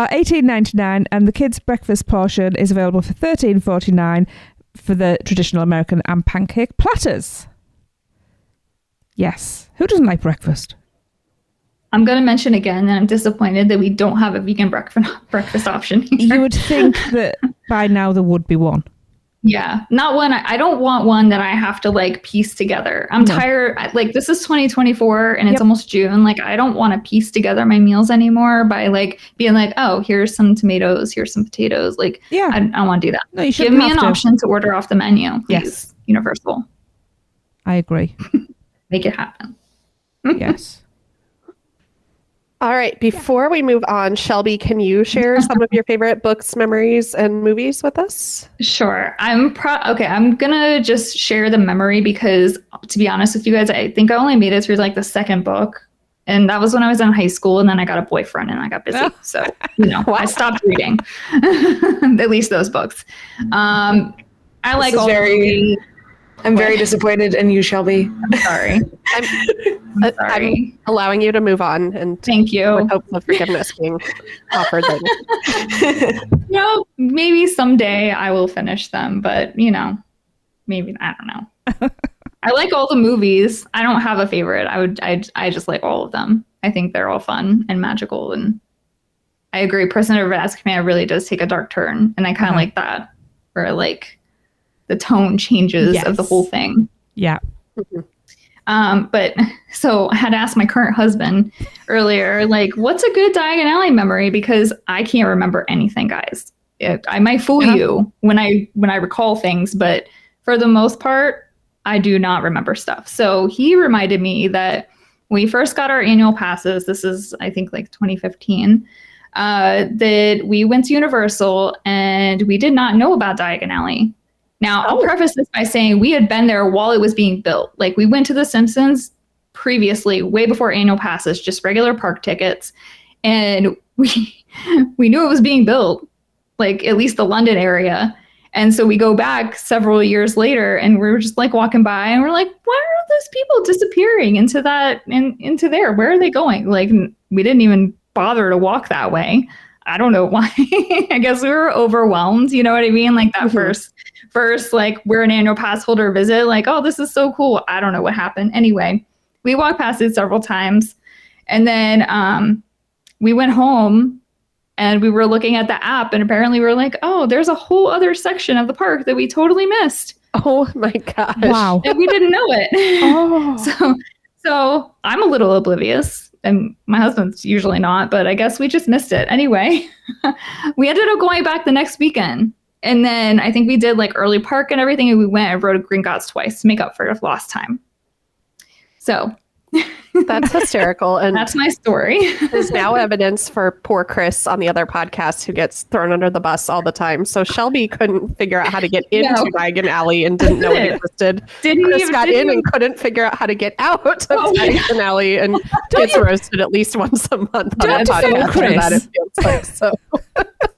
$18.99, and the kids' breakfast portion is available for $13.49 for the traditional American and pancake platters. Yes. Who doesn't like breakfast? I'm going to mention again that I'm disappointed that we don't have a vegan breakfast option here. You would think that by now there would be one. Yeah, not one. I don't want one that I have to like piece together. I'm tired. Like this is 2024 and it's almost June. Like I don't want to piece together my meals anymore by like being like, oh, here's some tomatoes, here's some potatoes. Like, I don't want to do that. No, you give me an option to order off the menu, please. Yes. Universal. I agree. Make it happen. Yes. All right. Before we move on, Shelby, can you share some of your favorite books, memories, and movies with us? Sure. I'm gonna just share the memory because, to be honest with you guys, I think I only made it through like the second book, and that was when I was in high school, and then I got a boyfriend and I got busy, so I stopped reading. At least those books. I like all the I'm very disappointed in you, Shelby. I'm sorry. I'm allowing you to move on, and thank you. With hopes of forgiveness being offered later. Maybe someday I will finish them, but maybe I don't know. I like all the movies. I don't have a favorite. I just like all of them. I think they're all fun and magical, and I agree. Prisoner of Azkaban really does take a dark turn, and I kind of like that, where like the tone changes of the whole thing. Yeah. But so I had asked my current husband earlier, like, what's a good Diagon Alley memory? Because I can't remember anything, guys. I might fool you when I recall things, but for the most part, I do not remember stuff. So he reminded me that when we first got our annual passes, this is, I think, like 2015, that we went to Universal and we did not know about Diagon Alley. Now, I'll preface this by saying we had been there while it was being built. Like, we went to The Simpsons previously, way before annual passes, just regular park tickets. And we knew it was being built, like, at least the London area. And so we go back several years later, and we're just, like, walking by, and we're like, why are those people disappearing into there? Where are they going? Like, we didn't even bother to walk that way. I don't know why. I guess we were overwhelmed. You know what I mean? Like, that first, like, we're an annual pass holder visit, like, oh, this is so cool. I don't know what happened. Anyway, we walked past it several times. And then we went home and we were looking at the app, and apparently we were like, oh, there's a whole other section of the park that we totally missed. Oh my gosh. Wow. And we didn't know it. Oh. So I'm a little oblivious, and my husband's usually not, but I guess we just missed it. Anyway, we ended up going back the next weekend. And then I think we did like early park and everything. And we went and rode Gringotts twice to make up for lost time. So that's hysterical. And that's my story. There's now evidence for poor Chris on the other podcast who gets thrown under the bus all the time. So Shelby couldn't figure out how to get into Diagon Alley and didn't know it existed. Chris got in and couldn't figure out how to get out of Diagon Alley and gets roasted at least once a month on a podcast for that, it feels like. So.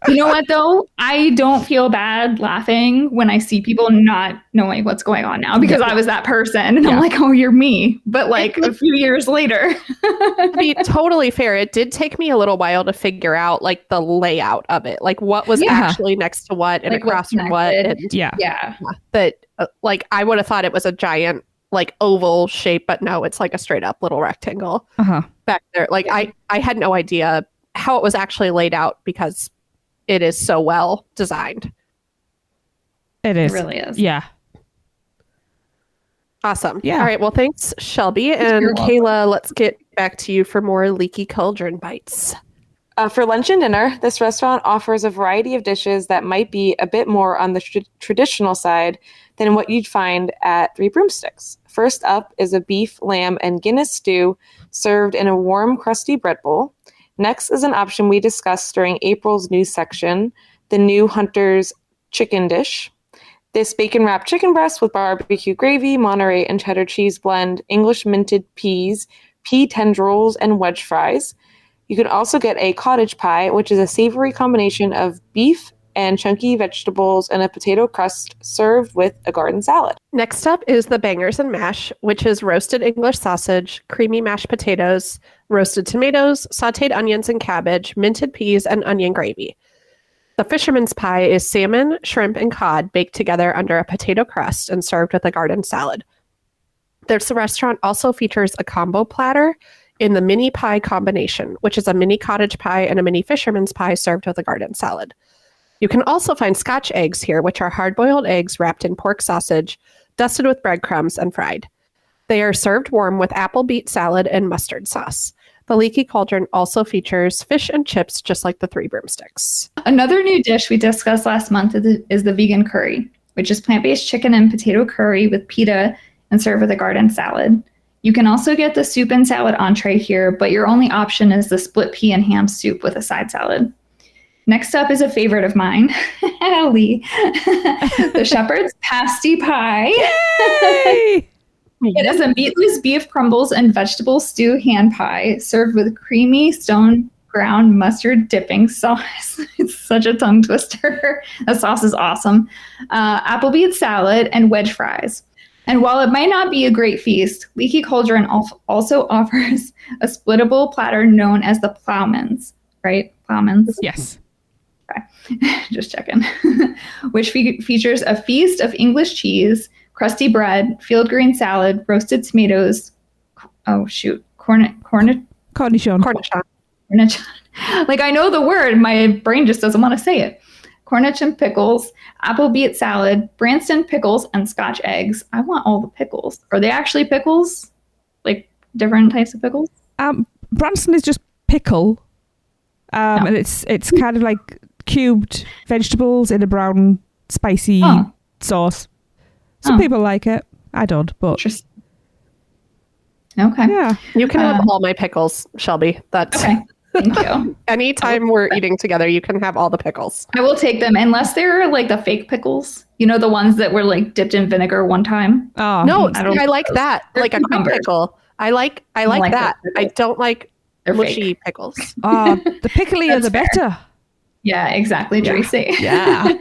You know what, though? I don't feel bad laughing when I see people not knowing what's going on now, because I was that person. And I'm like, oh, you're me. But like a few years later. To be totally fair, it did take me a little while to figure out like the layout of it. Like what was actually next to what and like across from what. And, That like I would have thought it was a giant like oval shape, but no, it's like a straight up little rectangle back there. Like I had no idea how it was actually laid out because it is so well designed. It is. It really is. Yeah. Awesome. Yeah. All right. Well, thanks, Shelby. And Kayla, let's get back to you for more Leaky Cauldron bites. For lunch and dinner, this restaurant offers a variety of dishes that might be a bit more on the traditional side than what you'd find at Three Broomsticks. First up is a beef, lamb, and Guinness stew served in a warm, crusty bread bowl. Next is an option we discussed during April's news section, the new Hunter's chicken dish. This bacon-wrapped chicken breast with barbecue gravy, Monterey and cheddar cheese blend, English minted peas, pea tendrils, and wedge fries. You can also get a cottage pie, which is a savory combination of beef and chunky vegetables and a potato crust served with a garden salad. Next up is the Bangers and Mash, which is roasted English sausage, creamy mashed potatoes, roasted tomatoes, sautéed onions and cabbage, minted peas, and onion gravy. The Fisherman's Pie is salmon, shrimp, and cod baked together under a potato crust and served with a garden salad. This restaurant also features a combo platter in the mini pie combination, which is a mini cottage pie and a mini fisherman's pie served with a garden salad. You can also find Scotch eggs here, which are hard-boiled eggs wrapped in pork sausage, dusted with breadcrumbs, and fried. They are served warm with apple beet salad and mustard sauce. The Leaky Cauldron also features fish and chips, just like the Three Broomsticks. Another new dish we discussed last month is the vegan curry, which is plant-based chicken and potato curry with pita and served with a garden salad. You can also get the soup and salad entree here, but your only option is the split pea and ham soup with a side salad. Next up is a favorite of mine, Lee, the Shepherd's Pasty Pie. Yay! It is a meatless beef crumbles and vegetable stew hand pie served with creamy stone ground mustard dipping sauce. It's such a tongue twister. The sauce is awesome. Apple beet salad and wedge fries. And while it might not be a great feast, Leaky Cauldron also offers a splittable platter known as the Plowmans, right? Plowmans? Yes. Okay. Just checking. Which features a feast of English cheese, crusty bread, field green salad, roasted tomatoes. Oh, shoot. Cornichon. Like, I know the word. My brain just doesn't want to say it. Cornichon and pickles, apple beet salad, Branston pickles, and Scotch eggs. I want all the pickles. Are they actually pickles? Like different types of pickles? Branston is just pickle. And it's kind of like cubed vegetables in a brown spicy sauce. Some people like it. I don't, but interesting. Okay. Yeah. You can have all my pickles, Shelby. That's okay. Thank you. Anytime we're eating together, you can have all the pickles. I will take them unless they're like the fake pickles. You know, the ones that were like dipped in vinegar one time. Oh no, I like that. They're like cucumbers. A quick pickle. I like that. I don't like mushy pickles. Oh, the picklier the better. Yeah, exactly, Tracy. Yeah.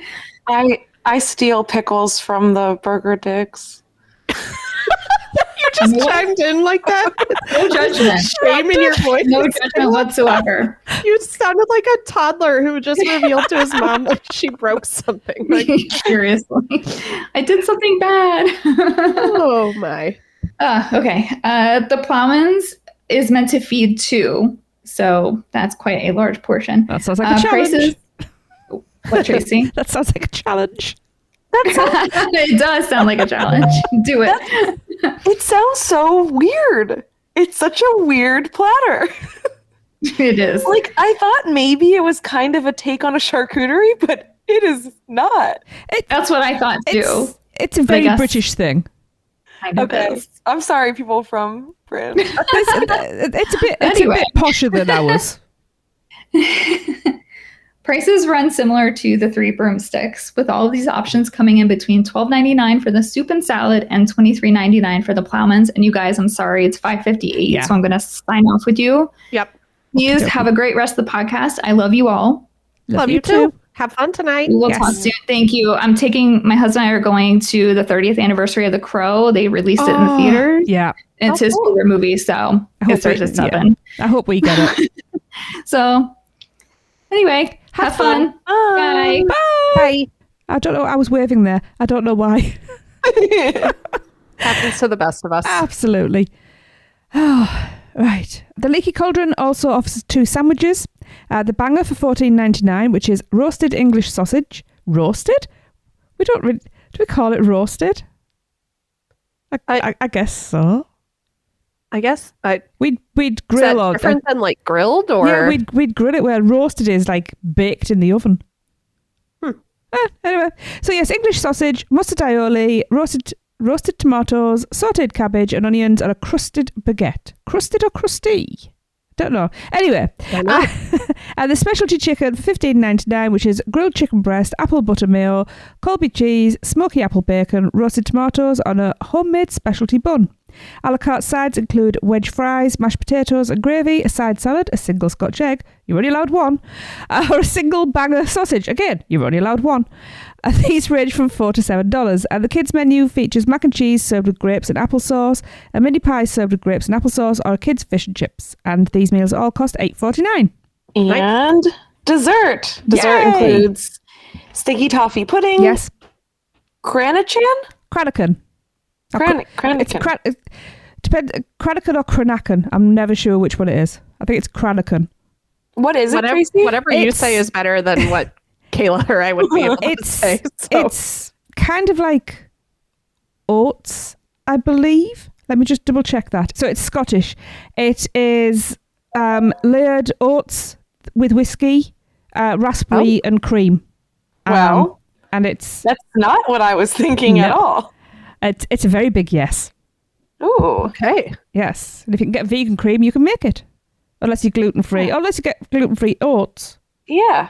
I steal pickles from the Burger Dicks. You just chimed in like that. No judgment. Shame in your voice. No judgment whatsoever. You sounded like a toddler who just revealed to his mom that she broke something. Like, seriously. I did something bad. Oh my. Okay. The Plowmans is meant to feed 2, so that's quite a large portion. That sounds like a challenge. Prices, what, Tracy? That sounds like a challenge. It does sound like a challenge. Do it. It sounds so weird. It's such a weird platter. It is. Like, I thought maybe it was kind of a take on a charcuterie, but it is not. That's what I thought too. It's a very British thing. Okay. I'm sorry, people from Britain. It's a bit posher than ours. Prices run similar to the Three Broomsticks, with all of these options coming in between $12.99 for the soup and salad and $23.99 for the Plowmans. And you guys, I'm sorry, it's $5.58, so I'm going to sign off with you. Yep. Please have a great rest of the podcast. I love you all. Love you too. Have fun tonight. We'll talk soon. Thank you. My husband and I are going to the 30th anniversary of The Crow. They released it in the theaters. Yeah. It's his favorite movie, so it starts at 7. I hope we get it. So, anyway, have fun. Bye. Bye. Bye. I don't know. I was waving there. I don't know why. Happens to the best of us. Absolutely. Oh, right. The Leaky Cauldron also offers 2 sandwiches. The banger for $14.99, which is roasted English sausage. Roasted? We don't really... Do we call it roasted? I guess so. I guess. We'd Is grill that different than like grilled or? Yeah, we'd grill it where roasted is like baked in the oven. Anyway, so yes, English sausage, mustard aioli, roasted tomatoes, sautéed cabbage and onions, and a crusted baguette. Crusted or crusty? Don't know. Anyway, and the specialty chicken for $15.99, which is grilled chicken breast, apple butter mayo, Colby cheese, smoky apple bacon, roasted tomatoes on a homemade specialty bun. A la carte sides include wedge fries, mashed potatoes and gravy, a side salad, a single Scotch egg, you're only allowed one, or a single banger sausage, again, you're only allowed one. These range from $4 to $7, and the kids' menu features mac and cheese served with grapes and applesauce, a mini pie served with grapes and applesauce, or a kids' fish and chips. And these meals all cost $8.49. And dessert. Dessert includes sticky toffee pudding. Yes. Cranachan? Cranachan. Cranachan. It depends. Cranachan or Cranachan. I'm never sure which one it is. I think it's Cranachan. What is it, Tracy? Whatever you say is better than what Kayla or I would be able to say. So. It's kind of like oats, I believe. Let me just double check that. So it's Scottish. It is layered oats with whiskey, raspberry and cream. Wow. And that's not what I was thinking at all. It's a very big yes. Ooh. Okay. Yes. And if you can get vegan cream, you can make it. Unless you're gluten-free. Unless you get gluten-free oats. Yeah.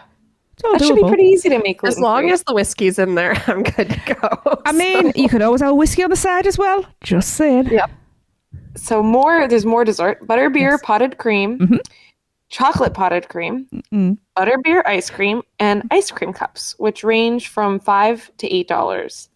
That should be pretty easy to make gluten-free. As long as the whiskey's in there, I'm good to go. I mean, you could always have a whiskey on the side as well. Just saying. Yep. So there's more dessert. Butterbeer potted cream, chocolate potted cream, butterbeer ice cream, and ice cream cups, which range from $5 to $8.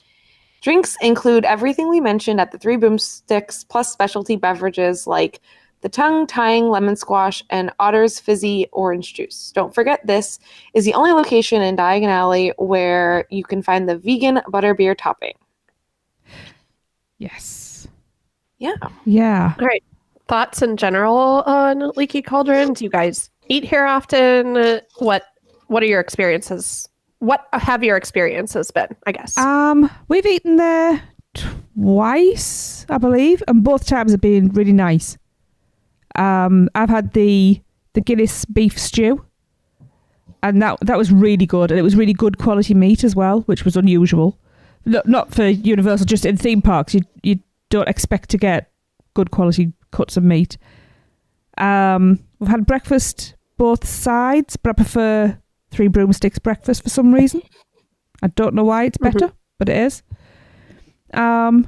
Drinks include everything we mentioned at the Three Boomsticks, plus specialty beverages like the tongue-tying lemon squash and Otter's fizzy orange juice. Don't forget, this is the only location in Diagon Alley where you can find the vegan butterbeer topping. Yes. Yeah. Yeah. All right. Thoughts in general on Leaky Cauldron? Do you guys eat here often? What are your experiences? What have your experiences been, I guess? We've eaten there twice, I believe, and both times have been really nice. I've had the Guinness beef stew, and that was really good, and it was really good quality meat as well, which was unusual. Not for Universal, just in theme parks. You don't expect to get good quality cuts of meat. We've had breakfast both sides, but I prefer Three Broomsticks breakfast for some reason. I don't know why it's better, but it is. Trying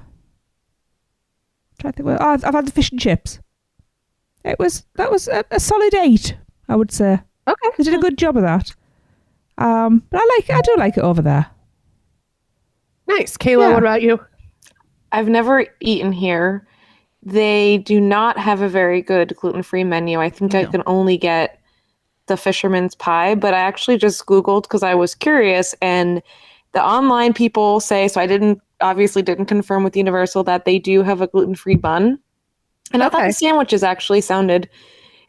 to think. I've had the fish and chips. That was a solid 8, I would say. Okay, they did a good job of that. But I do like it over there. Nice, Kayla. What about you? I've never eaten here. They do not have a very good gluten-free menu. I think I can only get the fisherman's pie, but I actually just Googled because I was curious, and the online people say, so I obviously didn't confirm with Universal, that they do have a gluten-free bun. And I thought the sandwiches actually sounded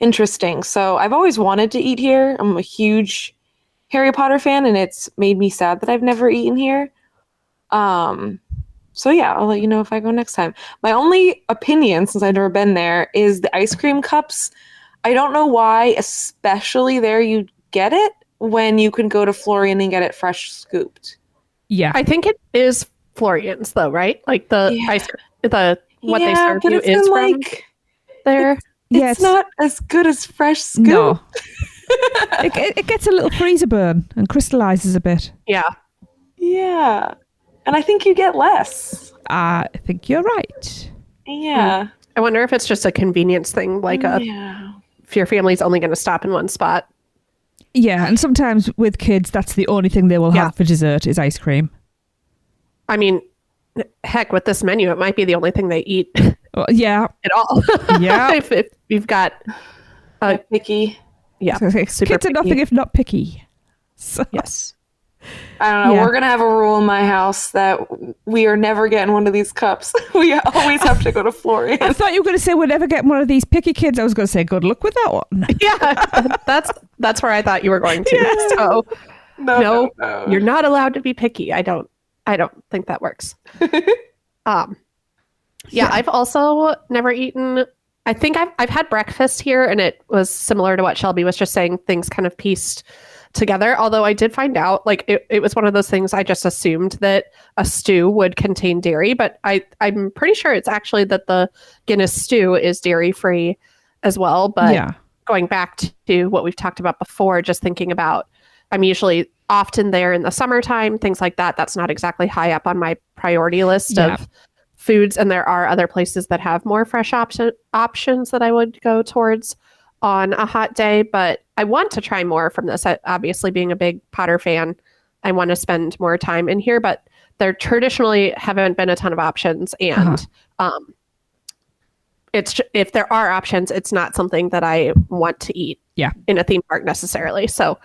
interesting. So I've always wanted to eat here. I'm a huge Harry Potter fan, and it's made me sad that I've never eaten here. So yeah, I'll let you know if I go next time. My only opinion, since I've never been there, is the ice cream cups. I don't know why, especially there, you get it when you can go to Florian and get it fresh scooped. Yeah, I think it is Florian's though, right? Like the ice cream, what they serve you is from like, there. It's not as good as fresh scoop. No. it gets a little freezer burn and crystallizes a bit. Yeah. Yeah. And I think you get less. I think you're right. Yeah. I wonder if it's just a convenience thing, like if your family's only going to stop in one spot. Yeah, and sometimes with kids, that's the only thing they will have for dessert is ice cream. I mean, heck, with this menu, it might be the only thing they eat. At all. Yeah. if you've got picky. Yeah. So kids are nothing if not picky. So. Yes. I don't know. Yeah. We're going to have a rule in my house that we are never getting one of these cups. We always have to go to Florian. I thought you were going to say we're never getting one of these picky kids. I was going to say good luck with that one. Yeah. That's where I thought you were going to. Yeah. So no, you're not allowed to be picky. I don't think that works. Yeah, I've also never eaten I think I've had breakfast here, and it was similar to what Shelby was just saying. Things kind of pieced together. Although I did find out, like it was one of those things I just assumed that a stew would contain dairy, but I'm pretty sure it's actually that the Guinness stew is dairy free as well. But going back to what we've talked about before, just thinking about, I'm usually often there in the summertime, things like that. That's not exactly high up on my priority list of foods, and there are other places that have more fresh options that I would go towards on a hot day, but I want to try more from this. Obviously, being a big Potter fan, I want to spend more time in here, but there traditionally haven't been a ton of options, and if there are options, it's not something that I want to eat in a theme park necessarily. So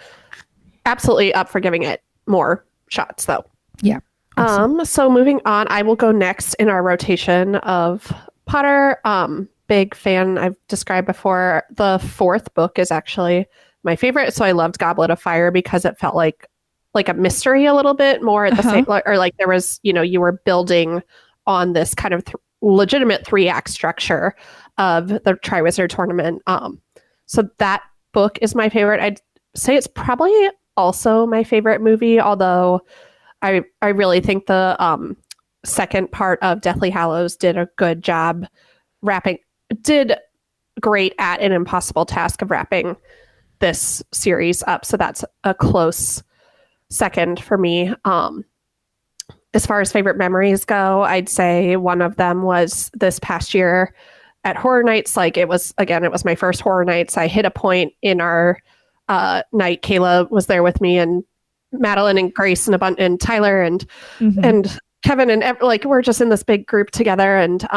absolutely up for giving it more shots, though. Yeah. Awesome. So moving on, I will go next in our rotation of Potter. Big fan, I've described before. The fourth book is actually my favorite. So I loved Goblet of Fire because it felt like a mystery a little bit more at the same, or like there was, you were building on this kind of legitimate 3-act structure of the Triwizard Tournament. So that book is my favorite. I'd say it's probably also my favorite movie, although I really think the second part of Deathly Hallows did a good job did great at an impossible task of wrapping this series up. So that's a close second for me. As far as favorite memories go, I'd say one of them was this past year at Horror Nights. Like it was my first Horror Nights. I hit a point in our night. Kayla was there with me, and Madeline and Grace and Tyler and Kevin and we're just in this big group together. And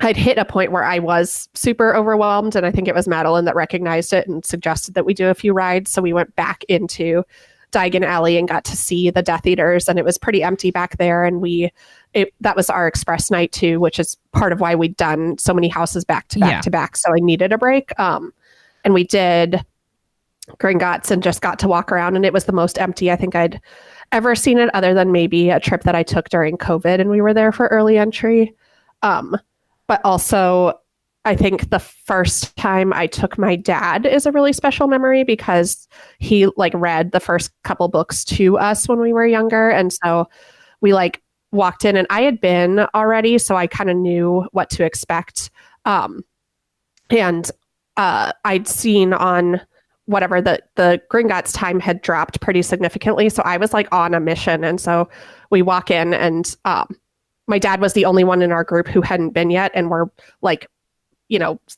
I'd hit a point where I was super overwhelmed, and I think it was Madeline that recognized it and suggested that we do a few rides. So we went back into Diagon Alley and got to see the Death Eaters, and it was pretty empty back there. And that was our express night too, which is part of why we'd done so many houses back to back to back. So I needed a break. And we did Gringotts and just got to walk around, and it was the most empty I think I'd ever seen it, other than maybe a trip that I took during COVID and we were there for early entry. But also I think the first time I took my dad is a really special memory because he read the first couple books to us when we were younger. And so we walked in, and I had been already, so I kind of knew what to expect. And I'd seen on whatever the Gringotts time had dropped pretty significantly. So I was on a mission. And so we walk in, and my dad was the only one in our group who hadn't been yet. And we're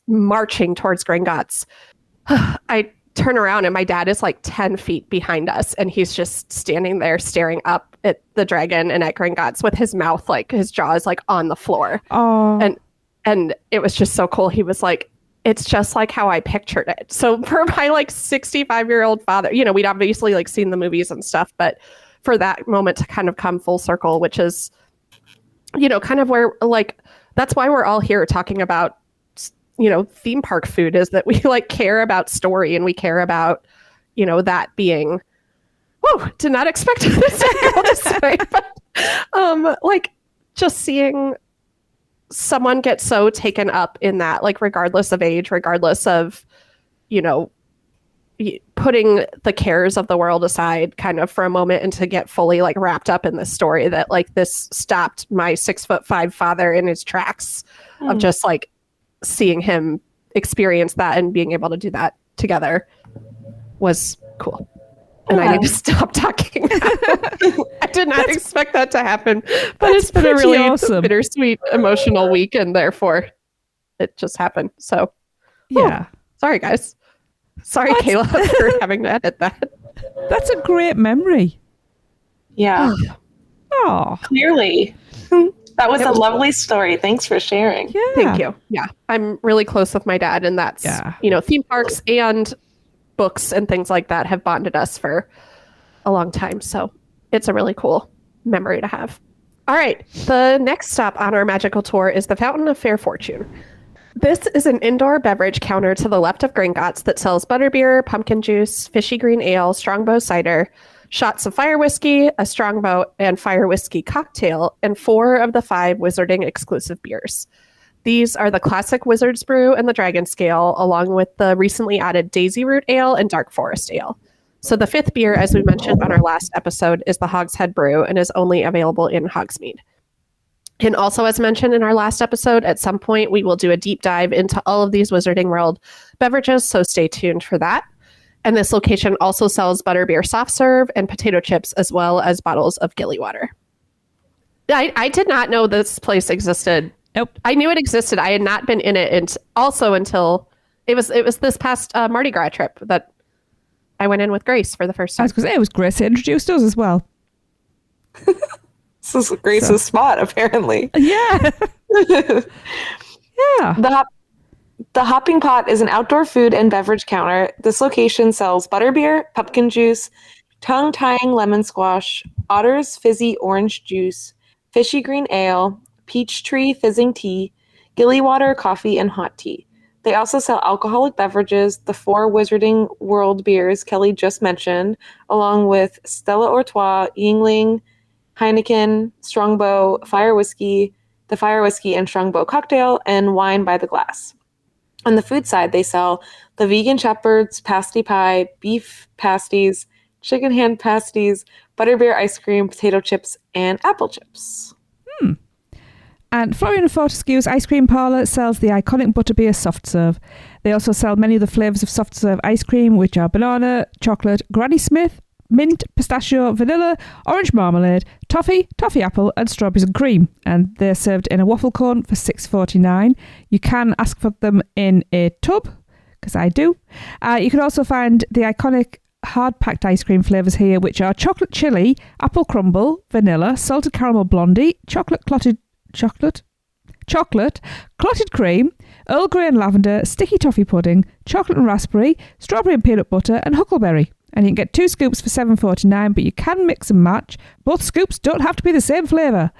marching towards Gringotts. I turn around, and my dad is 10 feet behind us. And he's just standing there staring up at the dragon and at Gringotts with his mouth, his jaw is on the floor. Oh. And it was just so cool. He was it's just how I pictured it. So for my 65-year-old father, we'd obviously seen the movies and stuff, but for that moment to kind of come full circle, which is, kind of where that's why we're all here talking about, theme park food, is that we care about story, and we care about, that being, whoa, did not expect this to go this way. But just seeing someone get so taken up in that, regardless of age, regardless of, putting the cares of the world aside kind of for a moment, and to get fully wrapped up in this story that this stopped my 6'5" father in his tracks of just seeing him experience that and being able to do that together was cool. And I need to stop talking. I did not expect that to happen, but it's been a really bittersweet, emotional week, and therefore it just happened. So, sorry, guys. Sorry, Kayla, for having to edit that. That's a great memory. Yeah. Oh, clearly. That was a lovely story. Thanks for sharing. Yeah. Thank you. Yeah. I'm really close with my dad, and that's, theme parks and books and things like that have bonded us for a long time. So it's a really cool memory to have. All right. The next stop on our magical tour is the Fountain of Fair Fortune. This is an indoor beverage counter to the left of Gringotts that sells butterbeer, pumpkin juice, fishy green ale, strongbow cider, shots of fire whiskey, a strongbow and fire whiskey cocktail, and 4 of the 5 Wizarding exclusive beers. These are the classic Wizard's Brew and the Dragon Scale, along with the recently added Daisy Root Ale and Dark Forest Ale. So the fifth beer, as we mentioned on our last episode, is the Hogshead Brew and is only available in Hogsmeade. And also, as mentioned in our last episode, at some point we will do a deep dive into all of these Wizarding World beverages, so stay tuned for that. And this location also sells butterbeer soft serve and potato chips, as well as bottles of Gilly water. I did not know this place existed. Nope. I knew it existed. I had not been in it until it was this past Mardi Gras trip that I went in with Grace for the first time. I was going to say, it was Grace that introduced us as well. This is Grace's spot, apparently. Yeah. Yeah. The Hopping Pot is an outdoor food and beverage counter. This location sells butterbeer, pumpkin juice, tongue-tying lemon squash, Otter's fizzy orange juice, fishy green ale, peach tree fizzing tea, Gilly water, coffee, and hot tea. They also sell alcoholic beverages, the 4 Wizarding World beers Kelly just mentioned, along with Stella Artois, Yingling, Heineken, Strongbow, Fire Whiskey, the Fire Whiskey and Strongbow cocktail, and wine by the glass. On the food side, they sell the Vegan Shepherd's pasty pie, beef pasties, chicken hand pasties, butterbeer ice cream, potato chips, and apple chips. And Florian Fortescue's Ice Cream Parlour sells the iconic butterbeer soft serve. They also sell many of the flavours of soft serve ice cream, which are banana, chocolate, Granny Smith, mint, pistachio, vanilla, orange marmalade, toffee apple, and strawberries and cream. And they're served in a waffle cone for $6.49. You can ask for them in a tub, because I do. You can also find the iconic hard-packed ice cream flavours here, which are chocolate chili, apple crumble, vanilla, salted caramel blondie, clotted cream, Earl Grey and lavender, sticky toffee pudding, chocolate and raspberry, strawberry and peanut butter, and huckleberry. And you can get 2 scoops for $7.49, but you can mix and match. Both scoops don't have to be the same flavour.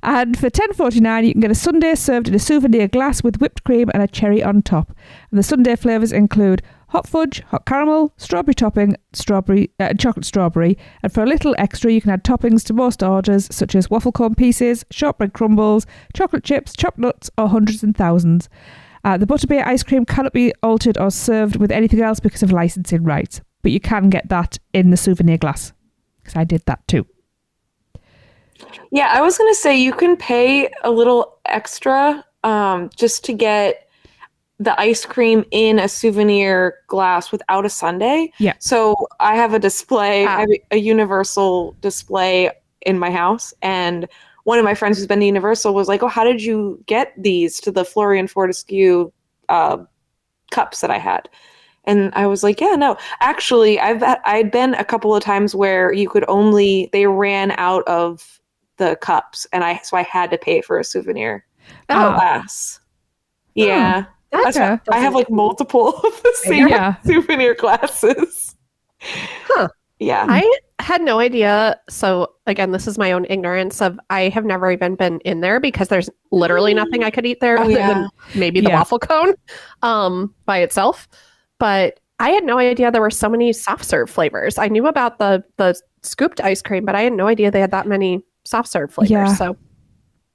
And for $10.49, you can get a sundae served in a souvenir glass with whipped cream and a cherry on top. And the sundae flavours include hot fudge, hot caramel, strawberry topping, chocolate strawberry. And for a little extra, you can add toppings to most orders, such as waffle cone pieces, shortbread crumbles, chocolate chips, chopped nuts, or hundreds and thousands. The butterbeer ice cream cannot be altered or served with anything else because of licensing rights. But you can get that in the souvenir glass, because I did that too. Yeah, I was going to say you can pay a little extra just to get the ice cream in a souvenir glass without a sundae. Yeah. So I have a display, I have a Universal display in my house, and one of my friends who's been to Universal was like, "Oh, how did you get these to the Florian Fortescue cups that I had?" And I was like, yeah, no, actually, I'd been a couple of times where they ran out of the cups, and so I had to pay for a souvenir glass. Yeah. Okay. I have like multiple of the same souvenir glasses. Huh. Yeah. I had no idea. So again, this is my own ignorance of, I have never even been in there because there's literally nothing I could eat there other than maybe the waffle cone by itself. But I had no idea there were so many soft serve flavors. I knew about the scooped ice cream, but I had no idea they had that many soft serve flavors. Yeah. So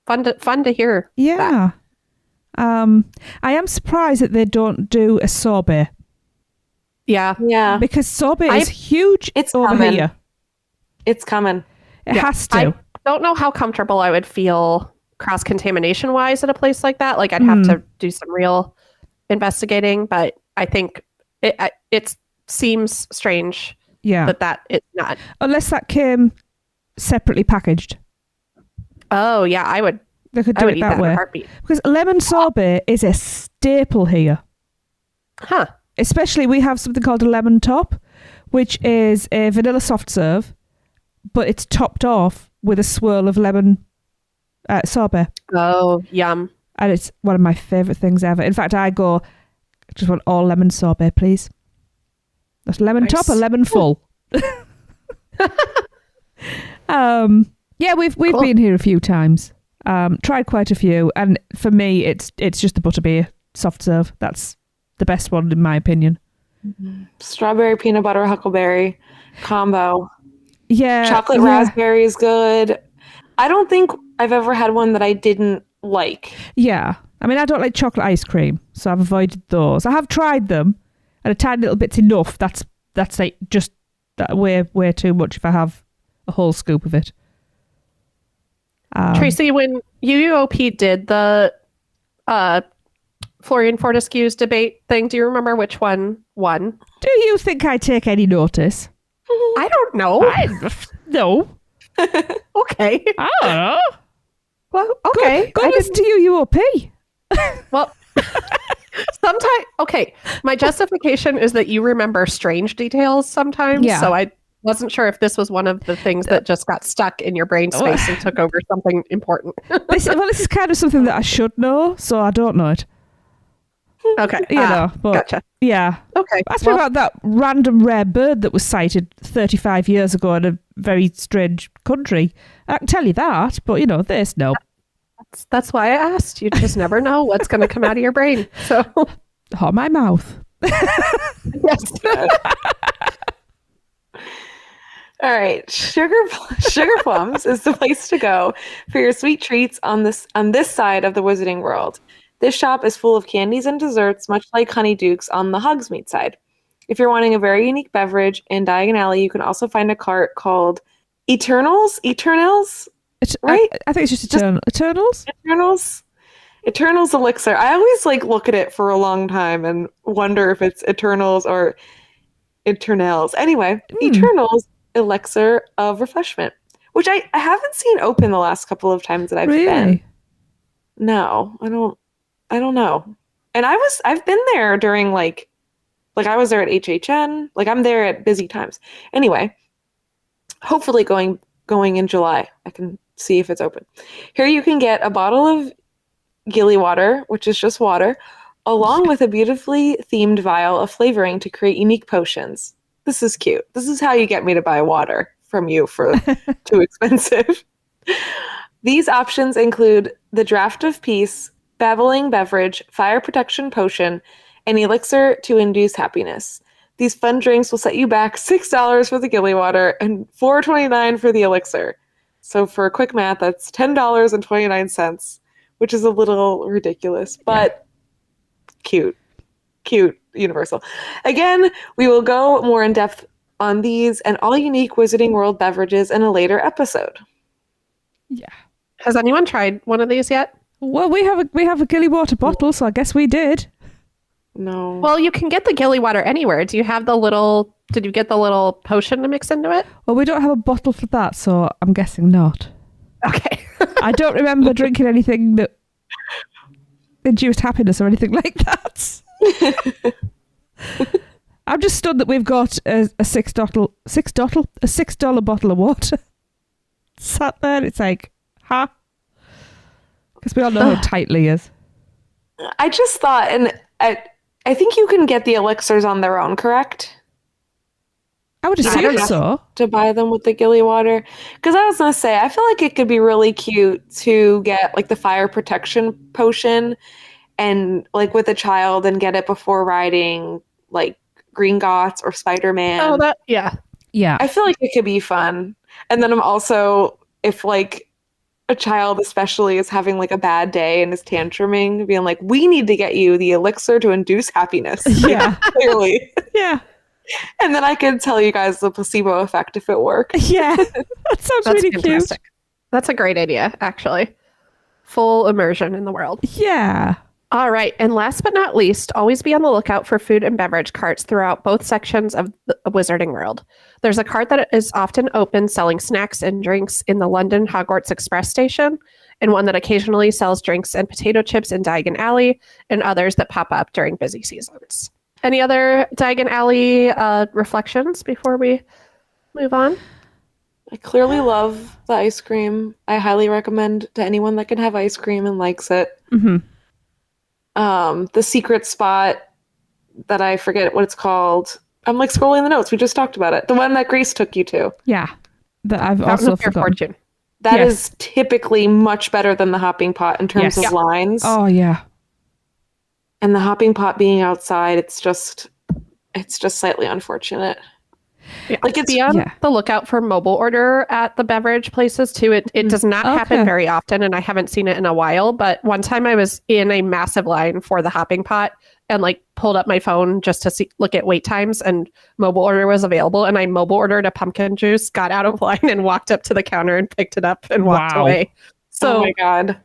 fun to hear. Yeah. That. I am surprised that they don't do a sorbet. Yeah. Yeah. Because sorbet is huge. It's over coming. here. It's coming. It has to. I don't know how comfortable I would feel cross-contamination wise at a place like that. Like I'd have to do some real investigating, but I think it seems strange that it's not. Unless that came separately packaged. Oh, yeah, They could do it that way. in a heartbeat. Because lemon sorbet is a staple here. Huh. Especially we have something called a lemon top, which is a vanilla soft serve, but it's topped off with a swirl of lemon sorbet. Oh, yum. And it's one of my favourite things ever. In fact, I just want all lemon sorbet, please. That's lemon top or lemon full. Yeah, we've been here a few times. Tried quite a few, and for me, it's just the butterbeer soft serve. That's the best one in my opinion. Strawberry peanut butter huckleberry combo. Yeah, chocolate raspberry is good. I don't think I've ever had one that I didn't like. Yeah, I mean, I don't like chocolate ice cream, so I've avoided those. I have tried them, and a tiny little bit's enough. That's like just way too much if I have a whole scoop of it. Tracy, when UUOP did the Florian Fortescue's debate thing, do you remember which one won? Do you think I take any notice? I don't know. No. Okay. I don't know. Well, okay. Go listen to UUOP. Well, sometimes, okay. My justification is that you remember strange details sometimes. Yeah. So I wasn't sure if this was one of the things that just got stuck in your brain space and took over something important. This is kind of something that I should know, so I don't know it. Okay. You know, but gotcha. yeah. Okay. Ask me about that random rare bird that was sighted 35 years ago in a very strange country. I can tell you that, but this, no. That's why I asked. You just never know what's going to come out of your brain. So, oh, my mouth. Yes. All right, Sugar Plums is the place to go for your sweet treats on this side of the Wizarding World. This shop is full of candies and desserts, much like Honeydukes on the Hogsmeade side. If you're wanting a very unique beverage in Diagon Alley, you can also find a cart called Eternals, right? I think it's just Eternals. Eternals Elixir. I always look at it for a long time and wonder if it's Eternals or Eternals. Anyway, Eternals Elixir of Refreshment, which I haven't seen open the last couple of times that I've been. No, I don't know. And I've been there during like I was there at HHN. I'm there at busy times. Anyway, hopefully going in July, I can see if it's open. Here you can get a bottle of Gilly water, which is just water, along with a beautifully themed vial of flavoring to create unique potions. This is cute. This is how you get me to buy water from you for too expensive. These options include the Draft of Peace, Babbling Beverage, Fire Protection Potion, and Elixir to Induce Happiness. These fun drinks will set you back $6 for the Gilly water and $4.29 for the Elixir. So for a quick math, that's $10.29, which is a little ridiculous, but cute, universal. Again, we will go more in depth on these and all unique Wizarding World beverages in a later episode. Yeah. Has anyone tried one of these yet? Well, we have a Gilly water bottle, so I guess we did. No. Well, you can get the Gilly water anywhere. Did you get the little potion to mix into it? Well, we don't have a bottle for that, so I'm guessing not. Okay. I don't remember drinking anything that induced happiness or anything like that. I'm just stunned that we've got a $6 bottle of water sat there. It's like, huh? Because we all know how tight Lee is. I just thought, and I think you can get the elixirs on their own, correct? I would assume so. To buy them with the Gilly water. Because I was going to say, I feel like it could be really cute to get the fire protection potion and with a child and get it before riding Gringotts or Spider-Man. Oh, yeah. I feel like it could be fun. And then I'm also, if a child especially is having a bad day and is tantruming, being we need to get you the elixir to induce happiness. Yeah. Clearly. Yeah. And then I can tell you guys the placebo effect if it works. Yeah. That sounds really fantastic. cute. That's a great idea, actually. Full immersion in the world. Yeah. All right. And last but not least, always be on the lookout for food and beverage carts throughout both sections of the Wizarding World. There's a cart that is often open selling snacks and drinks in the London Hogwarts Express station, and one that occasionally sells drinks and potato chips in Diagon Alley, and others that pop up during busy seasons. Any other Diagon Alley reflections before we move on? I clearly love the ice cream. I highly recommend to anyone that can have ice cream and likes it. Mm-hmm. The secret spot that I forget what it's called. I'm scrolling the notes. We just talked about it. The one that Grace took you to. Yeah. That I've Fountain also of Pure forgotten. Fortune. That is typically much better than the hopping pot in terms of lines. Oh, yeah. And the hopping pot being outside, it's just slightly unfortunate. Yeah. Like, it's be on yeah. the lookout for mobile order at the beverage places too. It does not happen very often, and I haven't seen it in a while. But one time I was in a massive line for the hopping pot and like pulled up my phone just to look at wait times, and mobile order was available. And I mobile ordered a pumpkin juice, got out of line, and walked up to the counter and picked it up and walked away. So, oh my God.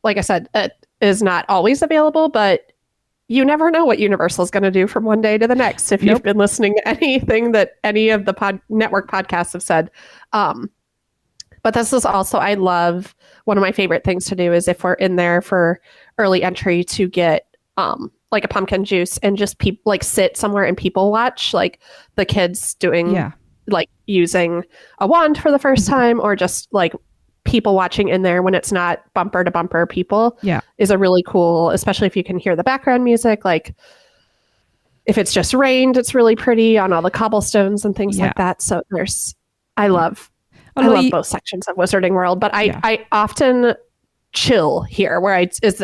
like I said, it is not always available, but you never know what Universal is going to do from one day to the next. If you've been listening to anything that any of the network podcasts have said. But this is also, I love, one of my favorite things to do is if we're in there for early entry to get like a pumpkin juice and just like sit somewhere and people watch, like the kids doing like using a wand for the first time, or just like people watching in there when it's not bumper to bumper people is a really cool, especially if you can hear the background music. Like if it's just rained, it's really pretty on all the cobblestones and things like that. So I love both sections of Wizarding World, but I often chill here where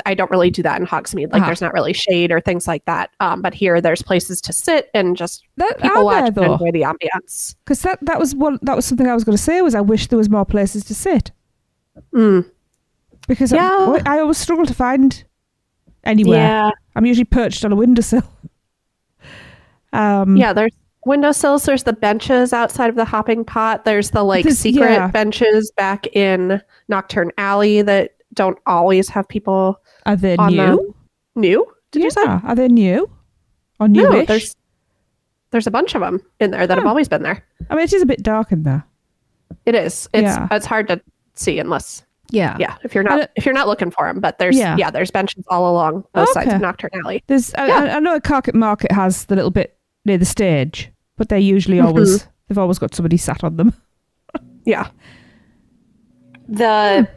I don't really do that in Hogsmeade. Like there's not really shade or things like that. But here there's places to sit and just people watch and enjoy the ambience. Because that was something I was going to say, was I wish there was more places to sit. Because I always struggle to find anywhere. Yeah. I'm usually perched on a windowsill. There's windowsills. There's the benches outside of the hopping pot. There's the secret benches back in Nocturne Alley that don't always have people. Are they new? New? Did you say? Are they new? Or newish? No, there's a bunch of them in there that have always been there. I mean, it is a bit dark in there. It is. It's hard to see unless if you're not looking for them. But there's benches all along both sides of Nocturne Alley. I know Carket Market has the little bit near the stage, but they're usually they've always got somebody sat on them. Yeah.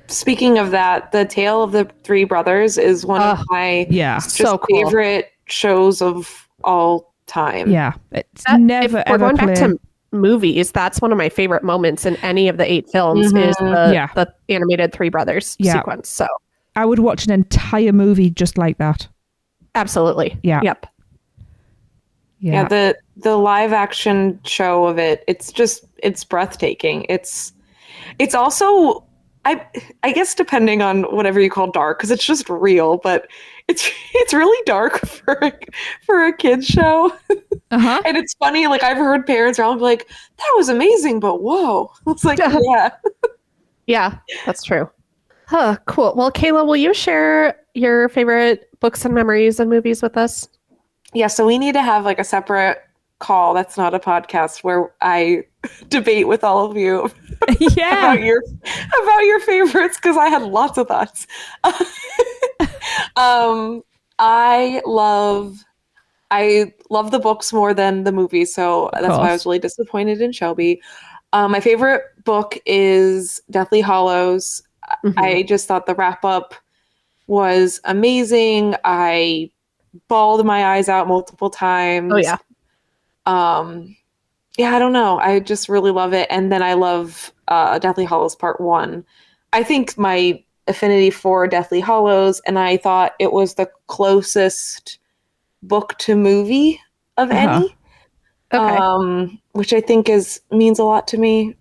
Speaking of that, the Tale of the Three Brothers is one of my favorite shows of all time. Yeah, it's never ever going back to movies. That's one of my favorite moments in any of the 8 films is the animated Three Brothers sequence. So I would watch an entire movie just like that. Absolutely. Yeah. Yep. Yeah. The live action show of it, it's breathtaking. It's also, I guess, depending on whatever you call dark, because it's just real, but it's really dark for a kid's show. And it's funny, like I've heard parents around be like, that was amazing, but whoa. It's like, yeah, that's true. Cool. Well, Kayla, will you share your favorite books and memories and movies with us? Yeah, so we need to have like a separate call that's not a podcast where I debate with all of you about your favorites, because I had lots of thoughts. I love the books more than the movies, so that's why I was really disappointed in Shelby. My favorite book is Deathly Hallows. I just thought the wrap up was amazing. I bawled my eyes out multiple times. Oh yeah. I don't know. I just really love it. And then I love Deathly Hallows Part 1. I think my affinity for Deathly Hallows, and I thought it was the closest book to movie of any. Okay. Which I think means a lot to me.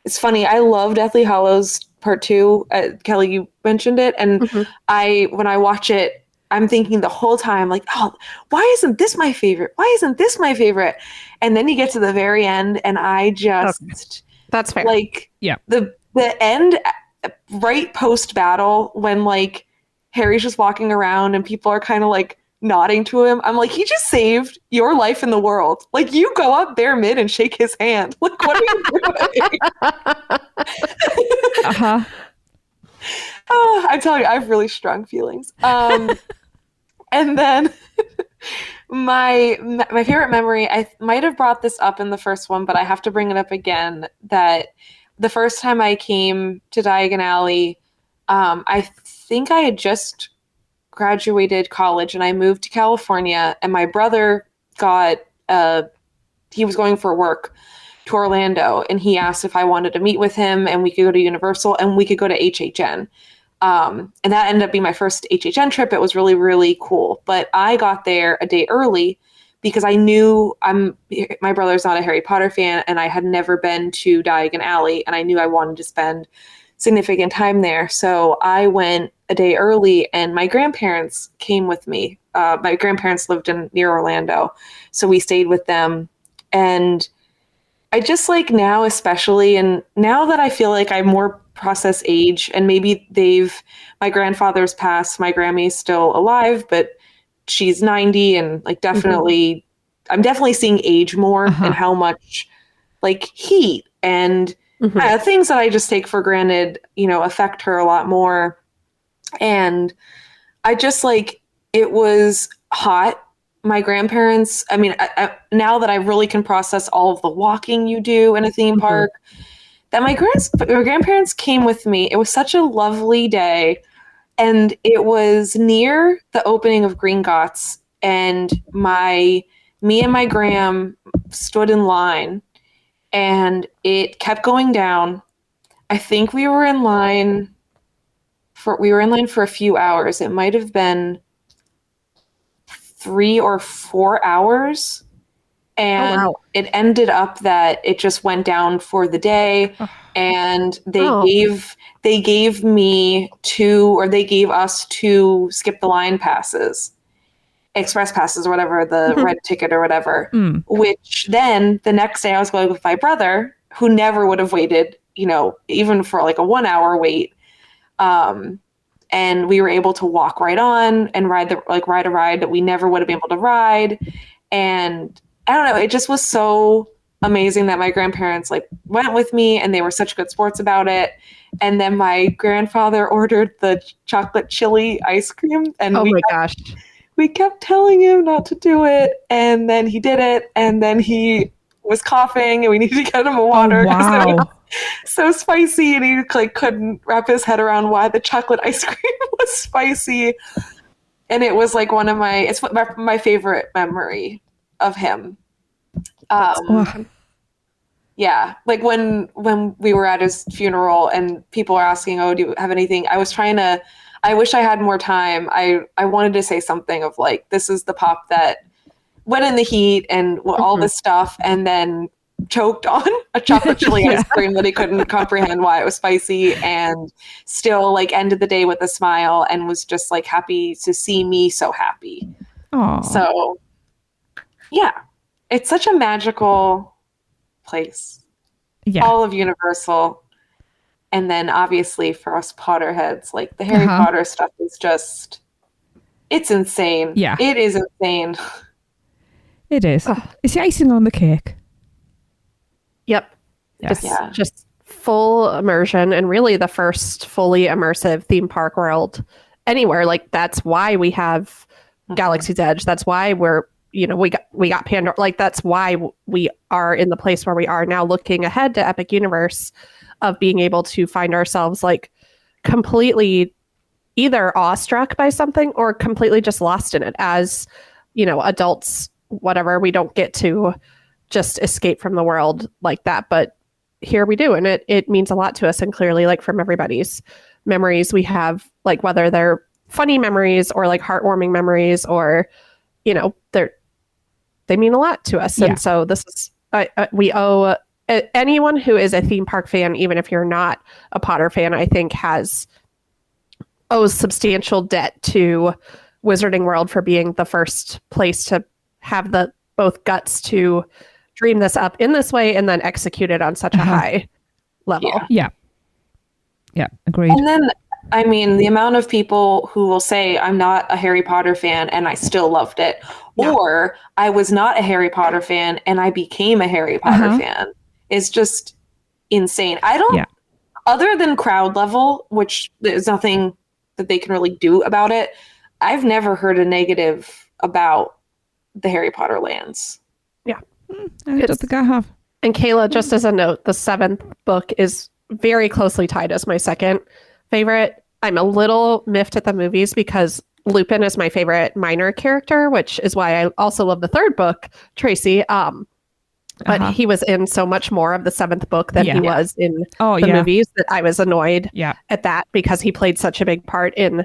It's funny. I love Deathly Hallows Part 2. Kelly, you mentioned it. And when I watch it, I'm thinking the whole time, like, oh, why isn't this my favorite? Why isn't this my favorite? And then you get to the very end, and I just... That's fair. Like, the end, right post-battle, when, like, Harry's just walking around and people are kind of, like, nodding to him. I'm like, he just saved your life in the world. Like, you go up bare mid and shake his hand. Like, what are you doing? Oh, I'm telling you, I have really strong feelings. And then my favorite memory, I might have brought this up in the first one, but I have to bring it up again, that the first time I came to Diagon Alley, I think I had just graduated college and I moved to California, and my brother he was going for work to Orlando, and he asked if I wanted to meet with him and we could go to Universal and we could go to HHN. And that ended up being my first HHN trip. It was really, really cool. But I got there a day early because I knew my brother's not a Harry Potter fan, and I had never been to Diagon Alley, and I knew I wanted to spend significant time there. So I went a day early, and my grandparents came with me. My grandparents lived near Orlando, so we stayed with them. And I just like now, especially, and now that I feel like I'm more process age, and maybe my grandfather's passed, my Grammy's still alive, but she's 90, and like definitely, I'm definitely seeing age more and how much like heat and things that I just take for granted, affect her a lot more. And I just like, it was hot. My grandparents, I mean, now that I really can process all of the walking you do in a theme park, that my grandparents came with me. It was such a lovely day. And it was near the opening of Gringotts, and me and my gram stood in line, and it kept going down. I think we were in line for a few hours. It might have been 3 or 4 hours. And it ended up that it just went down for the day, and they gave us 2 skip the line passes, express passes or whatever, the red ticket or whatever, which then the next day I was going with my brother, who never would have waited, even for like a 1 hour wait. And we were able to walk right on and ride a ride that we never would have been able to ride. And I don't know, it just was so amazing that my grandparents like went with me, and they were such good sports about it. And then my grandfather ordered the chocolate chili ice cream, and we kept telling him not to do it, and then he did it, and then he was coughing, and we needed to get him a water because it was so spicy, and he like couldn't wrap his head around why the chocolate ice cream was spicy. And it was like it's my favorite memory of him. Yeah, like when we were at his funeral and people were asking, do you have anything? I wish I had more time. I wanted to say something of like, this is the pop that went in the heat and all this stuff, and then choked on a chocolate chili ice cream that he couldn't comprehend why it was spicy, and still like ended the day with a smile and was just like happy to see me so happy. Aww. So yeah, it's such a magical place. Yeah. All of Universal. And then obviously for us Potterheads, like the Harry Potter stuff is just, it's insane. Yeah. It is insane. It is. It's the icing on the cake. Yep. Yes. Just full immersion, and really the first fully immersive theme park world anywhere. Like that's why we have Galaxy's Edge. That's why we got Pandora. Like that's why we are in the place where we are now, looking ahead to Epic Universe, of being able to find ourselves like completely either awestruck by something or completely just lost in it as, adults, whatever. We don't get to just escape from the world like that, but here we do. And it means a lot to us. And clearly, like from everybody's memories we have, like whether they're funny memories or like heartwarming memories, or, they mean a lot to us. Yeah. And so this is, we owe anyone who is a theme park fan, even if you're not a Potter fan, I think owes substantial debt to Wizarding World for being the first place to have the both guts to dream this up in this way and then execute it on such a high level. Yeah, agreed. And then, I mean, the amount of people who will say, I'm not a Harry Potter fan and I still loved it. Yeah. Or I was not a Harry Potter fan and I became a Harry Potter fan is just insane. I don't, other than crowd level, which there's nothing that they can really do about it, I've never heard a negative about the Harry Potter lands. Yeah. I don't think I have. And Kayla, just as a note, the 7th book is very closely tied as my second favorite. I'm a little miffed at the movies because Lupin is my favorite minor character, which is why I also love the 3rd book, Tracy. But he was in so much more of the 7th book than he was in the movies that I was annoyed at that, because he played such a big part in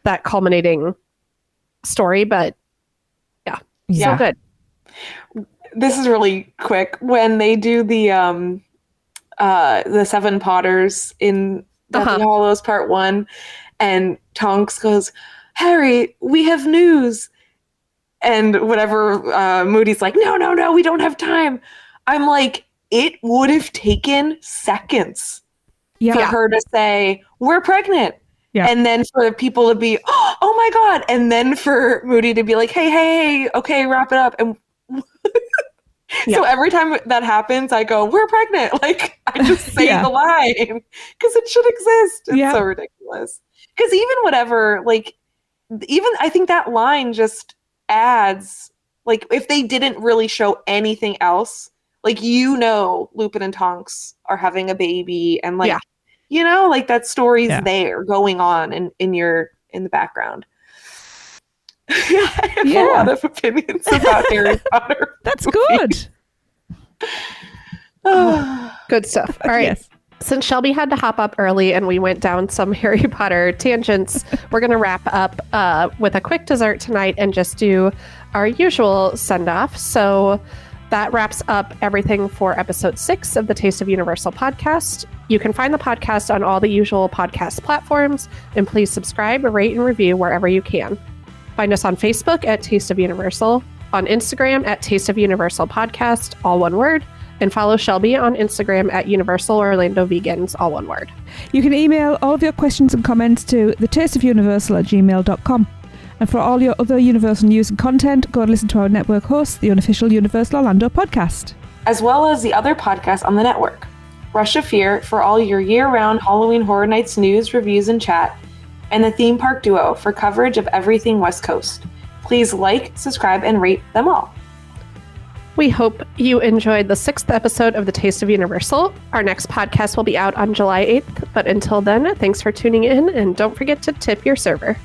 that culminating story. But so good. This is really quick. When they do the Seven Potters in Deathly Hallows Part 1, and Tonks goes, "Harry, we have news." And whatever, Moody's like, no, we don't have time. I'm like, it would have taken seconds for her to say, "We're pregnant." Yeah. And then for people to be, "Oh my God." And then for Moody to be like, hey, okay, wrap it up. And so every time that happens, I go, "We're pregnant." Like, I just say the line because it should exist. It's so ridiculous. Because even whatever, like, even I think that line just adds, like, if they didn't really show anything else, like, Lupin and Tonks are having a baby, and like, like that story's there going on in the background. I have a lot of opinions about Harry Potter. That's good. Good stuff. All right. Yes. Since Shelby had to hop up early and we went down some Harry Potter tangents, we're going to wrap up with a quick dessert tonight and just do our usual send-off. So that wraps up everything for episode 6 of the Taste of Universal podcast. You can find the podcast on all the usual podcast platforms, and please subscribe, rate, and review wherever you can. Find us on Facebook at Taste of Universal, on Instagram at Taste of Universal Podcast, all one word, and follow Shelby on Instagram at Universal Orlando Vegans, all one word. You can email all of your questions and comments to thetasteofuniversal@gmail.com. And for all your other Universal news and content, go and listen to our network host, the unofficial Universal Orlando podcast. As well as the other podcasts on the network. Rush of Fear for all your year-round Halloween Horror Nights news, reviews, and chat. And the Theme Park Duo for coverage of everything West Coast. Please like, subscribe, and rate them all. We hope you enjoyed the 6th episode of The Taste of Universal. Our next podcast will be out on July 8th. But until then, thanks for tuning in, and don't forget to tip your server.